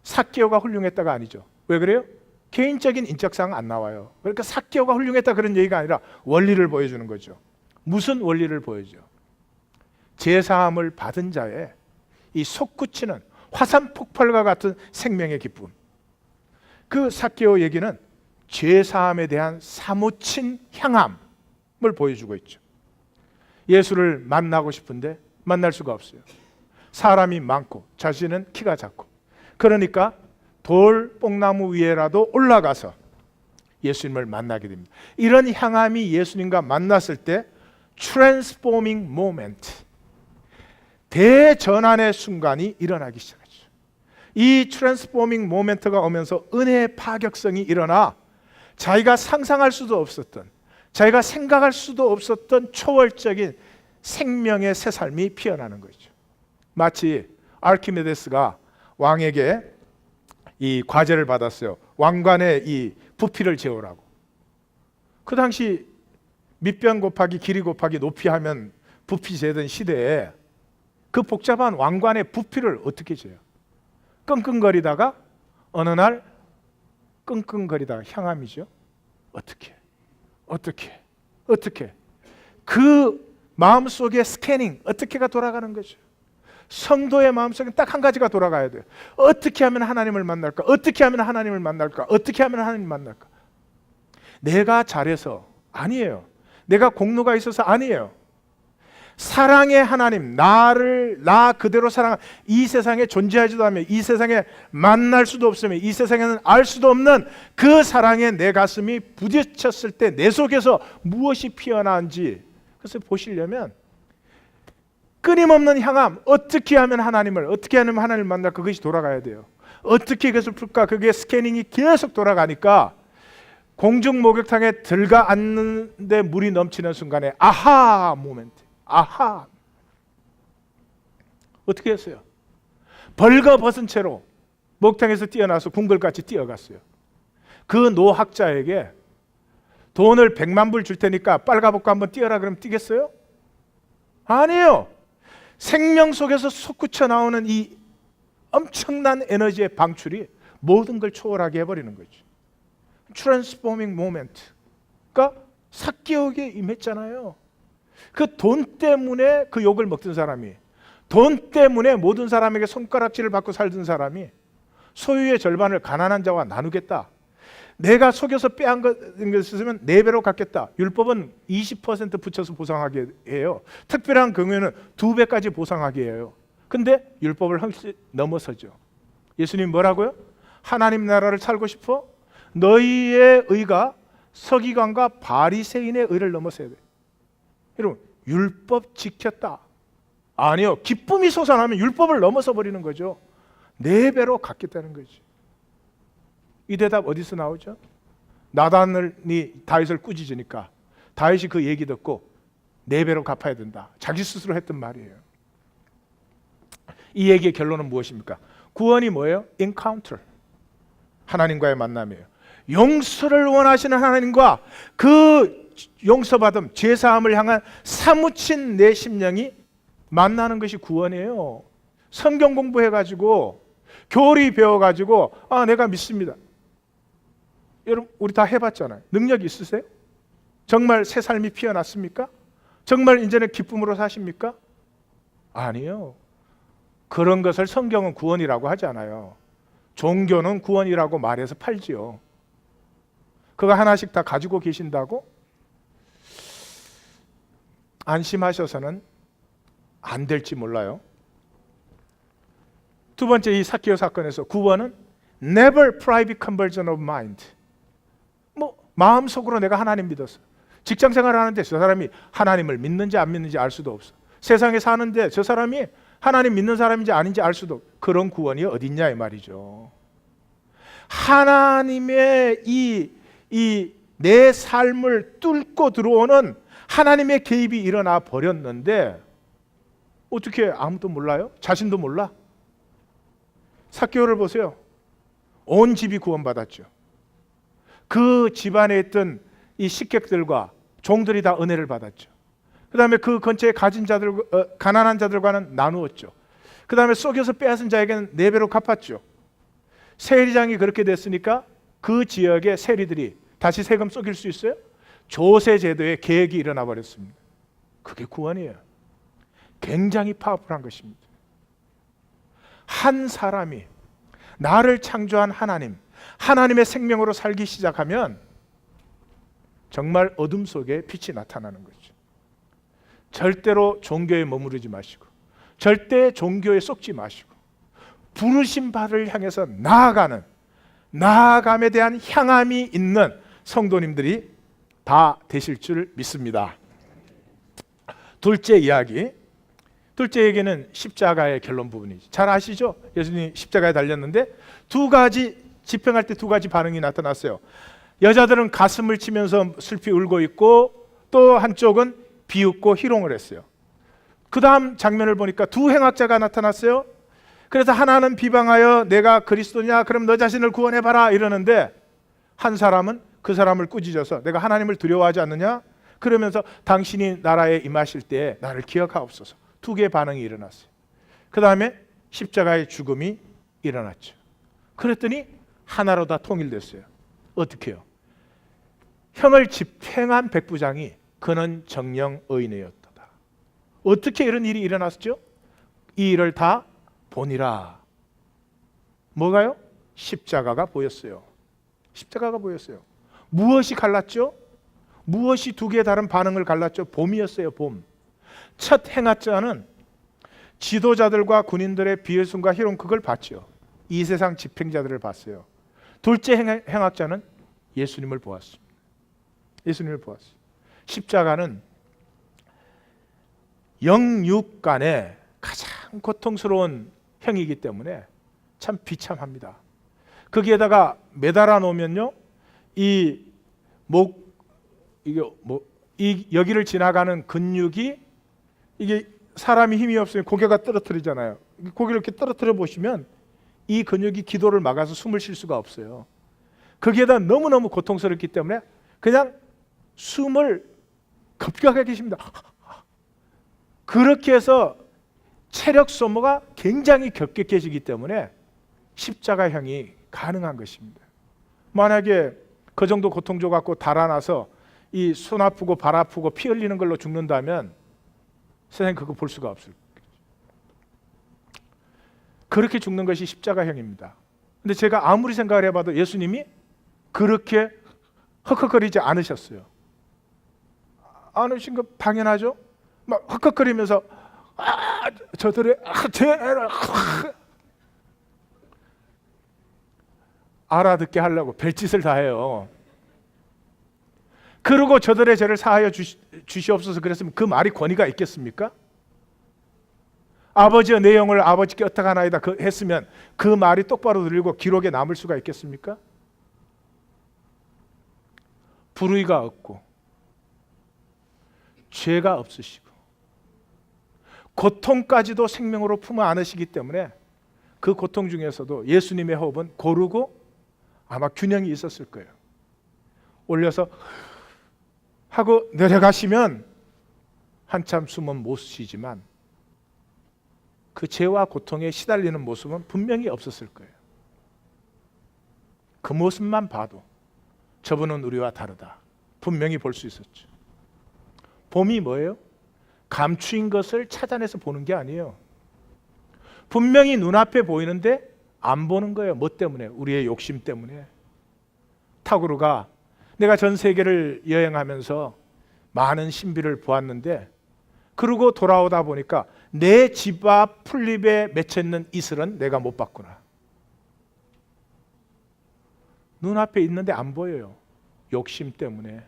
삭개오가 훌륭했다가 아니죠. 왜 그래요? 개인적인 인적사항 안 나와요. 그러니까 삭개오가 훌륭했다 그런 얘기가 아니라 원리를 보여주는 거죠. 무슨 원리를 보여줘? 제사함을 받은 자의 이 솟구치는 화산 폭발과 같은 생명의 기쁨. 그 삭개오 얘기는 죄사함에 대한 사무친 향함을 보여주고 있죠. 예수를 만나고 싶은데 만날 수가 없어요. 사람이 많고 자신은 키가 작고. 그러니까 돌 뽕나무 위에라도 올라가서 예수님을 만나게 됩니다. 이런 향함이 예수님과 만났을 때 트랜스포밍 모멘트, 대전환의 순간이 일어나기 시작하죠. 이 트랜스포밍 모멘트가 오면서 은혜의 파격성이 일어나 자기가 상상할 수도 없었던, 자기가 생각할 수도 없었던 초월적인 생명의 새 삶이 피어나는 거죠. 마치 아르키메데스가 왕에게 이 과제를 받았어요. 왕관의 이 부피를 재우라고. 그 당시 밑변 곱하기 길이 곱하기 높이 하면 부피 재던 시대에 그 복잡한 왕관의 부피를 어떻게 재요? 끙끙거리다가 어느 날 끙끙거리다가 향함이죠. 어떻게 그 마음속에 스캐닝 어떻게가 돌아가는 거죠. 성도의 마음속에 딱 한 가지가 돌아가야 돼요. 어떻게 하면 하나님을 만날까? 어떻게 하면 하나님을 만날까? 어떻게 하면 하나님을 만날까? 내가 잘해서 아니에요. 내가 공로가 있어서 아니에요. 사랑의 하나님, 나를 나 그대로 사랑, 이 세상에 존재하지도 않으며 이 세상에 만날 수도 없으며 이 세상에는 알 수도 없는 그 사랑에 내 가슴이 부딪혔을 때 내 속에서 무엇이 피어나는지 그것을 보시려면 끊임없는 향함, 어떻게 하면 하나님을 만날 그것이 돌아가야 돼요. 어떻게 그것을 풀까? 그게 스캐닝이 계속 돌아가니까 공중 목욕탕에 들어가 앉는데 물이 넘치는 순간에 아하 모멘트. 아하. 어떻게 했어요? 벌거벗은 채로 목탕에서 뛰어나서 궁궐같이 뛰어갔어요. 그 노학자에게 돈을 100만 불 줄 테니까 빨가벗고 한번 뛰어라 그러면 뛰겠어요? 아니에요. 생명 속에서 솟구쳐 나오는 이 엄청난 에너지의 방출이 모든 걸 초월하게 해버리는 거죠. 트랜스포밍 모멘트가 삭개오에게 임했잖아요. 그 돈 때문에 그 욕을 먹던 사람이, 돈 때문에 모든 사람에게 손가락질을 받고 살던 사람이 소유의 절반을 가난한 자와 나누겠다. 내가 속여서 빼앗은 것을 4배로 갚겠다. 율법은 20% 붙여서 보상하게 해요. 특별한 경우에는 2배까지 보상하게 해요. 근데 율법을 훨씬 넘어서죠. 예수님 뭐라고요? 하나님 나라를 살고 싶어? 너희의 의가 서기관과 바리새인의 의를 넘어서야 돼. 여러분, 율법 지켰다. 아니요. 기쁨이 솟아나면 율법을 넘어서 버리는 거죠. 4배로 갚겠다는 거지. 이 대답 어디서 나오죠? 나단이 다윗을 꾸짖으니까 다윗이 그 얘기 듣고 4배로 갚아야 된다. 자기 스스로 했던 말이에요. 이 얘기의 결론은 무엇입니까? 구원이 뭐예요? encounter. 하나님과의 만남이에요. 용서를 원하시는 하나님과 그 용서받음, 죄사함을 향한 사무친 내 심령이 만나는 것이 구원이에요. 성경 공부해가지고 교리 배워가지고 내가 믿습니다. 여러분 우리 다 해봤잖아요. 능력 있으세요? 정말 새 삶이 피어났습니까? 정말 이제는 기쁨으로 사십니까? 아니요. 그런 것을 성경은 구원이라고 하지 않아요. 종교는 구원이라고 말해서 팔지요. 그거 하나씩 다 가지고 계신다고? 안심하셔서는 안 될지 몰라요. 두 번째 이 삭개오 사건에서 구원은 never private conversion of mind. 마음속으로 내가 하나님 믿었어. 직장 생활하는데 저 사람이 하나님을 믿는지 안 믿는지 알 수도 없어. 세상에 사는데 저 사람이 하나님 믿는 사람인지 아닌지 알 수도 없어. 그런 구원이 어딨냐 이 말이죠. 하나님의 이 내 삶을 뚫고 들어오는 하나님의 개입이 일어나 버렸는데 어떻게 아무도 몰라요? 자신도 몰라? 삭개오를 보세요. 온 집이 구원받았죠. 그 집안에 있던 이 식객들과 종들이 다 은혜를 받았죠. 그 다음에 그 근처에 가진 자들, 가난한 자들과는 나누었죠. 그 다음에 속여서 빼앗은 자에게는 4배로 갚았죠. 세리장이 그렇게 됐으니까 그 지역의 세리들이 다시 세금 쏘길 수 있어요? 조세 제도의 개혁이 일어나 버렸습니다. 그게 구원이에요. 굉장히 파워풀한 것입니다. 한 사람이 나를 창조한 하나님, 하나님의 생명으로 살기 시작하면 정말 어둠 속에 빛이 나타나는 거죠. 절대로 종교에 머무르지 마시고, 절대 종교에 쏙지 마시고, 부르신 바를 향해서 나아감에 대한 향함이 있는 성도님들이 다 되실 줄 믿습니다. 둘째 이야기. 둘째 얘기는 십자가의 결론 부분이죠. 잘 아시죠? 예수님이 십자가에 달렸는데 집행할 때 2가지 반응이 나타났어요. 여자들은 가슴을 치면서 슬피 울고 있고, 또 한쪽은 비웃고 희롱을 했어요. 그 다음 장면을 보니까 2 행악자가 나타났어요. 그래서 하나는 비방하여 내가 그리스도냐? 그럼 너 자신을 구원해봐라 이러는데, 한 사람은 그 사람을 꾸짖어서 내가 하나님을 두려워하지 않느냐? 그러면서 당신이 나라에 임하실 때 나를 기억하옵소서. 2개의 반응이 일어났어요. 그 다음에 십자가의 죽음이 일어났죠. 그랬더니 하나로 다 통일됐어요. 어떻게 해요? 형을 집행한 백부장이 그는 정령 의인이었다. 어떻게 이런 일이 일어났죠? 이 일을 다 보니라. 뭐가요? 십자가가 보였어요. 십자가가 보였어요. 무엇이 갈랐죠? 무엇이 2개의 다른 반응을 갈랐죠? 봄이었어요. 봄. 첫 행악자는 지도자들과 군인들의 비웃음과 희롱, 그걸 봤죠. 이 세상 집행자들을 봤어요. 둘째 행악자는 예수님을 보았습니다. 예수님을 보았어요. 십자가는 영육 간에 가장 고통스러운 형이기 때문에 참 비참합니다. 거기에다가 매달아 놓으면요, 이 여기를 지나가는 근육이, 이게 사람이 힘이 없으면 고개가 떨어뜨리잖아요. 고개를 이렇게 떨어뜨려 보시면 이 근육이 기도를 막아서 숨을 쉴 수가 없어요. 거기에다 너무너무 고통스럽기 때문에 그냥 숨을 급격하게 쉽니다. 그렇게 해서 체력 소모가 굉장히 급격해지기 때문에 십자가형이 가능한 것입니다. 만약에 그 정도 고통 줘갖고 달아나서 이 손 아프고 발 아프고 피 흘리는 걸로 죽는다면 세상에 그거 볼 수가 없을 거예요. 그렇게 죽는 것이 십자가형입니다. 근데 제가 아무리 생각을 해봐도 예수님이 그렇게 헉헉거리지 않으셨어요. 않으신 거 당연하죠. 막 헉헉거리면서 저들의 죄를 알아듣게 하려고 별짓을 다 해요. 그러고 저들의 죄를 사하여 주시옵소서 그랬으면 그 말이 권위가 있겠습니까? 아버지여 내 영을 아버지께 어떡하나이다 했으면 그 말이 똑바로 들리고 기록에 남을 수가 있겠습니까? 불의가 없고 죄가 없으시고 고통까지도 생명으로 품어 안으시기 때문에 그 고통 중에서도 예수님의 호흡은 고르고 아마 균형이 있었을 거예요. 올려서 하고 내려가시면 한참 숨은 못 쉬지만 그 죄와 고통에 시달리는 모습은 분명히 없었을 거예요. 그 모습만 봐도 저분은 우리와 다르다 분명히 볼 수 있었죠. 봄이 뭐예요? 감추인 것을 찾아내서 보는 게 아니에요. 분명히 눈앞에 보이는데 안 보는 거예요. 뭐 때문에? 우리의 욕심 때문에. 타구르가 내가 전 세계를 여행하면서 많은 신비를 보았는데 그러고 돌아오다 보니까 내 집 앞 풀잎에 맺혀있는 이슬은 내가 못 봤구나. 눈앞에 있는데 안 보여요. 욕심 때문에,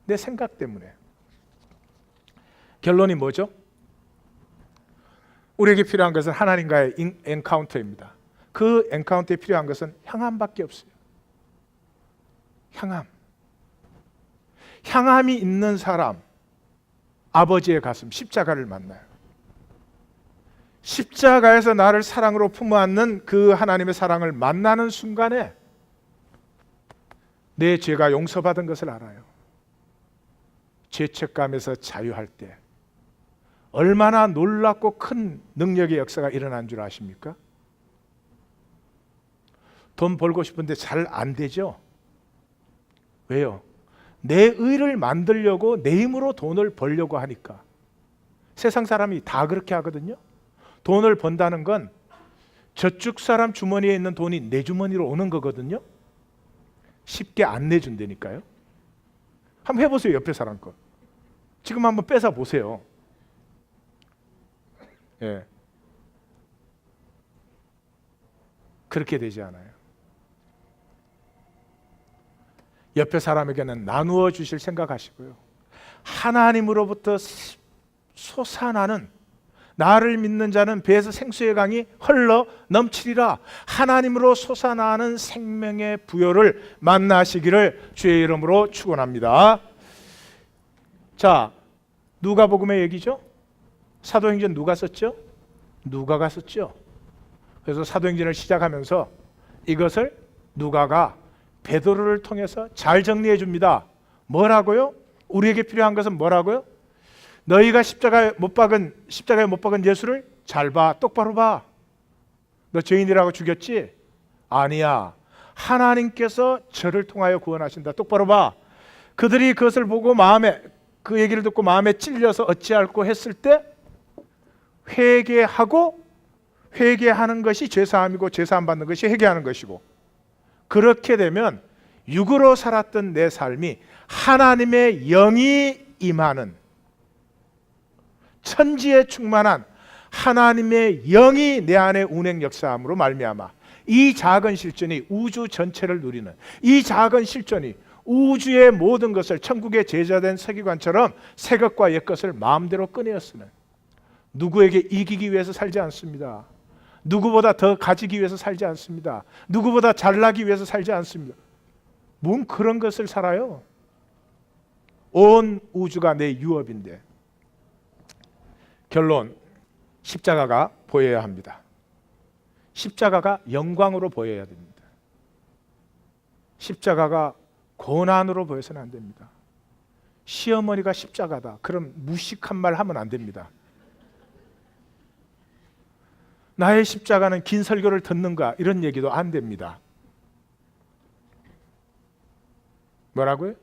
내 생각 때문에. 결론이 뭐죠? 우리에게 필요한 것은 하나님과의 엔카운터입니다. 그 엔카운터에 필요한 것은 향함밖에 없어요. 향함. 향함이 있는 사람, 아버지의 가슴, 십자가를 만나요. 십자가에서 나를 사랑으로 품어안는 그 하나님의 사랑을 만나는 순간에 내 죄가 용서받은 것을 알아요. 죄책감에서 자유할 때 얼마나 놀랍고 큰 능력의 역사가 일어난 줄 아십니까? 돈 벌고 싶은데 잘 안 되죠? 왜요? 내 의를 만들려고 내 힘으로 돈을 벌려고 하니까. 세상 사람이 다 그렇게 하거든요. 돈을 번다는 건 저쪽 사람 주머니에 있는 돈이 내 주머니로 오는 거거든요. 쉽게 안 내준다니까요. 한번 해보세요. 옆에 사람 거. 지금 한번 뺏어 보세요. 예. 그렇게 되지 않아요. 옆에 사람에게는 나누어 주실 생각하시고요. 하나님으로부터 솟아나는, 나를 믿는 자는 배에서 생수의 강이 흘러 넘치리라. 하나님으로 솟아나는 생명의 부요를 만나시기를 주의 이름으로 축원합니다. 자, 누가복음의 얘기죠? 사도행전 누가 썼죠? 누가가 썼죠. 그래서 사도행전을 시작하면서 이것을 누가가 베드로를 통해서 잘 정리해 줍니다. 뭐라고요? 우리에게 필요한 것은 뭐라고요? 너희가 십자가에 못 박은 예수를 잘 봐, 똑바로 봐. 너 죄인이라고 죽였지? 아니야. 하나님께서 저를 통하여 구원하신다. 똑바로 봐. 그들이 그것을 보고 그 얘기를 듣고 마음에 찔려서 어찌할꼬 했을 때 회개하는 것이 죄사함이고 죄사함 받는 것이 회개하는 것이고, 그렇게 되면 육으로 살았던 내 삶이 하나님의 영이 임하는, 천지에 충만한 하나님의 영이 내 안에 운행 역사함으로 말미암아 이 작은 실존이 우주 전체를 누리는, 이 작은 실존이 우주의 모든 것을 천국의 제자된 서기관처럼 새 것과 옛 것을 마음대로 꺼내어 쓰는, 누구에게 이기기 위해서 살지 않습니다. 누구보다 더 가지기 위해서 살지 않습니다. 누구보다 잘나기 위해서 살지 않습니다. 뭔 그런 것을 살아요? 온 우주가 내 유업인데. 결론, 십자가가 보여야 합니다. 십자가가 영광으로 보여야 됩니다. 십자가가 고난으로 보여서는 안 됩니다. 시어머니가 십자가다, 그럼 무식한 말 하면 안 됩니다. 나의 십자가는 긴 설교를 듣는가, 이런 얘기도 안 됩니다. 뭐라고요?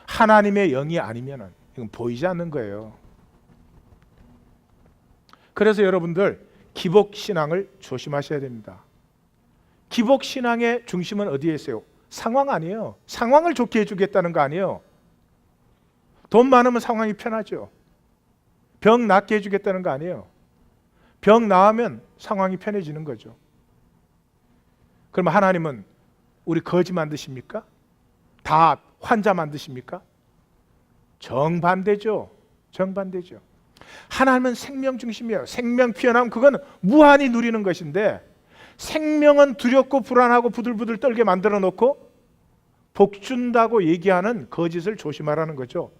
하나님의 영이 아니면 이건 보이지 않는 거예요. 그래서 여러분들 기복신앙을 조심하셔야 됩니다. 기복신앙의 중심은 어디에 있어요? 상황 아니에요. 상황을 좋게 해주겠다는 거 아니에요. 돈 많으면 상황이 편하죠. 병 낫게 해주겠다는 거 아니에요. 병 나으면 상황이 편해지는 거죠. 그러면 하나님은 우리 거지 만드십니까? 다 환자 만드십니까? 정반대죠. 정반대죠. 하나님은 생명 중심이에요. 생명 피어나면 그건 무한히 누리는 것인데, 생명은 두렵고 불안하고 부들부들 떨게 만들어 놓고 복 준다고 얘기하는 거짓을 조심하라는 거죠.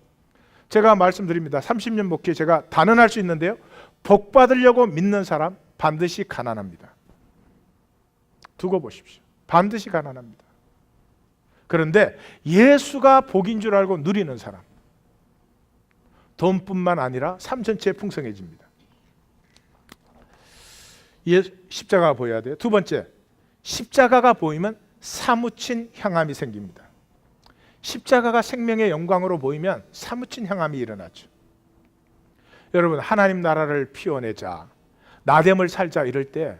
제가 말씀드립니다. 30년 목회 제가 단언할 수 있는데요, 복 받으려고 믿는 사람 반드시 가난합니다. 두고 보십시오. 반드시 가난합니다. 그런데 예수가 복인 줄 알고 누리는 사람, 돈뿐만 아니라 삶 전체에 풍성해집니다. 십자가가 보여야 돼요. 두 번째, 십자가가 보이면 사무친 향함이 생깁니다. 십자가가 생명의 영광으로 보이면 사무친 향함이 일어나죠. 여러분, 하나님 나라를 피워내자, 나됨을 살자 이럴 때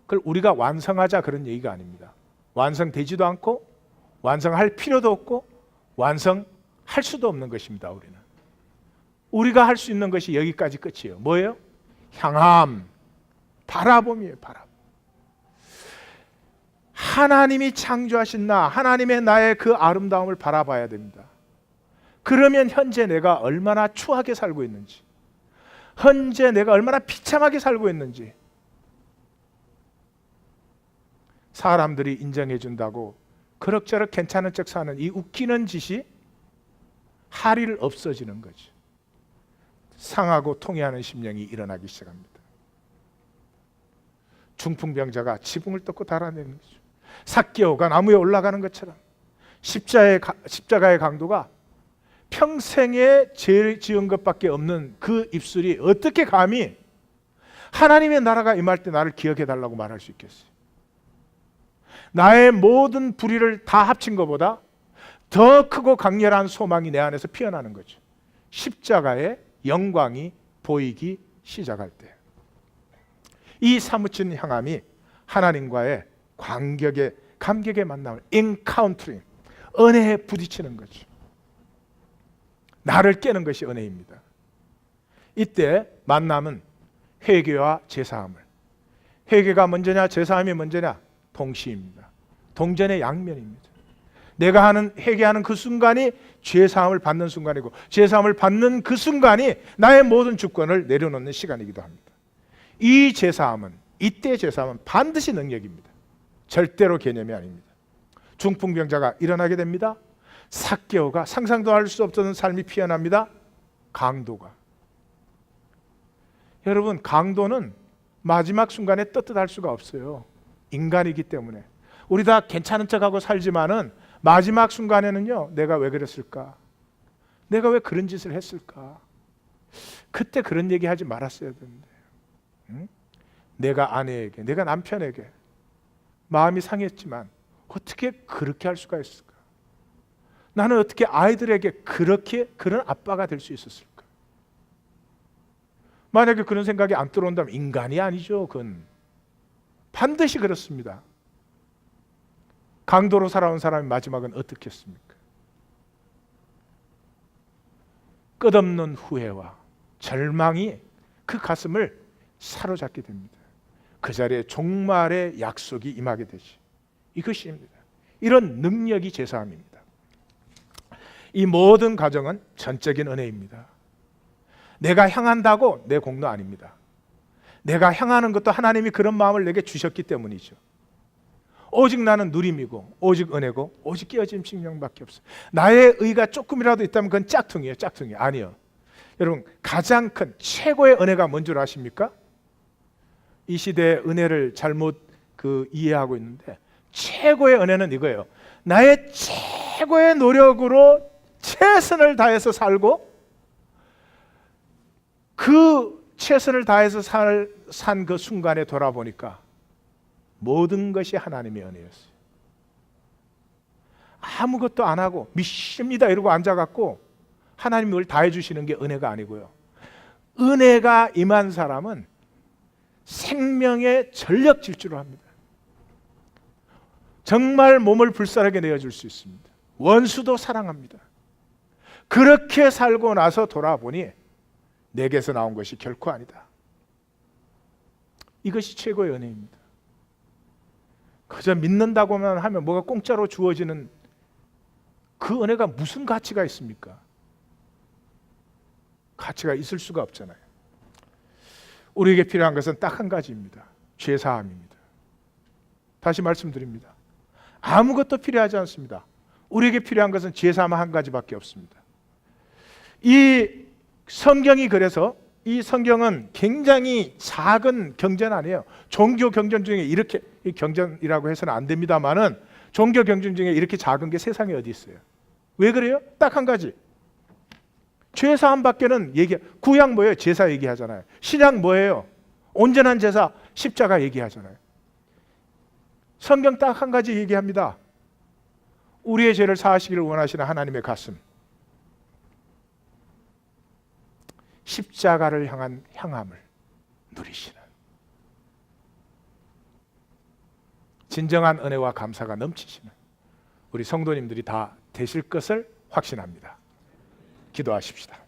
그걸 우리가 완성하자 그런 얘기가 아닙니다. 완성되지도 않고 완성할 필요도 없고 완성할 수도 없는 것입니다. 우리가 할 수 있는 것이 여기까지 끝이에요. 뭐예요? 향함, 바라봄이에요. 바라봄. 하나님이 창조하신 나, 하나님의 나의 그 아름다움을 바라봐야 됩니다. 그러면 현재 내가 얼마나 추하게 살고 있는지, 현재 내가 얼마나 비참하게 살고 있는지 사람들이 인정해 준다고 그럭저럭 괜찮은 척 사는 이 웃기는 짓이 할일 없어지는 거죠. 상하고 통회하는 심령이 일어나기 시작합니다. 중풍병자가 지붕을 뜯고 달아내는 거죠. 삭개오가 나무에 올라가는 것처럼 십자가의 강도가 평생에 죄 지은 것밖에 없는 그 입술이 어떻게 감히 하나님의 나라가 임할 때 나를 기억해 달라고 말할 수 있겠어요? 나의 모든 불의를 다 합친 것보다 더 크고 강렬한 소망이 내 안에서 피어나는 거죠. 십자가의 영광이 보이기 시작할 때, 이 사무친 향함이 하나님과의 감격의 만남을 엔카운터링, 은혜에 부딪히는 거죠. 나를 깨는 것이 은혜입니다. 이때 만남은 회개와 제사함을, 회개가 먼저냐 제사함이 먼저냐 동시입니다. 동전의 양면입니다. 내가 회개하는 그 순간이 죄사함을 받는 순간이고, 죄사함을 받는 그 순간이 나의 모든 주권을 내려놓는 시간이기도 합니다. 이 제사함은, 이때 제사함은 반드시 능력입니다. 절대로 개념이 아닙니다. 중풍병자가 일어나게 됩니다. 삭개오가 상상도 할 수 없던 삶이 피어납니다. 강도가, 여러분, 강도는 마지막 순간에 떳떳할 수가 없어요. 인간이기 때문에. 우리 다 괜찮은 척하고 살지만은 마지막 순간에는요, 내가 왜 그랬을까? 내가 왜 그런 짓을 했을까? 그때 그런 얘기 하지 말았어야 되는데. 응? 내가 아내에게, 내가 남편에게 마음이 상했지만 어떻게 그렇게 할 수가 있을까? 나는 어떻게 아이들에게 그런 아빠가 될 수 있었을까? 만약에 그런 생각이 안 들어온다면 인간이 아니죠. 그건 반드시 그렇습니다. 강도로 살아온 사람의 마지막은 어떻겠습니까? 끝없는 후회와 절망이 그 가슴을 사로잡게 됩니다. 그 자리에 종말의 약속이 임하게 되지. 이것입니다. 이런 능력이 제사함입니다. 이 모든 과정은 전적인 은혜입니다. 내가 향한다고 내 공로 아닙니다. 내가 향하는 것도 하나님이 그런 마음을 내게 주셨기 때문이죠. 오직 나는 누림이고, 오직 은혜고, 오직 깨어진 심령밖에 없어요. 나의 의가 조금이라도 있다면 그건 짝퉁이에요. 짝퉁이 아니요. 여러분, 가장 큰 최고의 은혜가 뭔 줄 아십니까? 이 시대의 은혜를 잘못 이해하고 있는데, 최고의 은혜는 이거예요. 나의 최고의 노력으로 최선을 다해서 살고, 그 최선을 다해서 산 그 순간에 돌아보니까 모든 것이 하나님의 은혜였어요. 아무것도 안 하고 믿습니다 이러고 앉아갖고 하나님이 뭘 다 해주시는 게 은혜가 아니고요. 은혜가 임한 사람은 생명의 전력 질주를 합니다. 정말 몸을 불살하게 내어줄 수 있습니다. 원수도 사랑합니다. 그렇게 살고 나서 돌아보니 내게서 나온 것이 결코 아니다. 이것이 최고의 은혜입니다. 그저 믿는다고만 하면 뭐가 공짜로 주어지는 그 은혜가 무슨 가치가 있습니까? 가치가 있을 수가 없잖아요. 우리에게 필요한 것은 딱 한 가지입니다. 죄사함입니다. 다시 말씀드립니다. 아무것도 필요하지 않습니다. 우리에게 필요한 것은 죄사함 한 가지밖에 없습니다. 이 성경이, 그래서 이 성경은 굉장히 작은 경전 아니에요. 종교 경전 중에 이렇게, 이 경전이라고 해서는 안 됩니다만은 종교 경전 중에 이렇게 작은 게 세상에 어디 있어요? 왜 그래요? 딱 한 가지. 죄사함밖에는 구약 뭐예요? 제사 얘기하잖아요. 신약 뭐예요? 온전한 제사, 십자가 얘기하잖아요. 성경 딱 한 가지 얘기합니다. 우리의 죄를 사하시기를 원하시는 하나님의 가슴, 십자가를 향한 향함을 누리시는 진정한 은혜와 감사가 넘치시는 우리 성도님들이 다 되실 것을 확신합니다. 기도하십시다.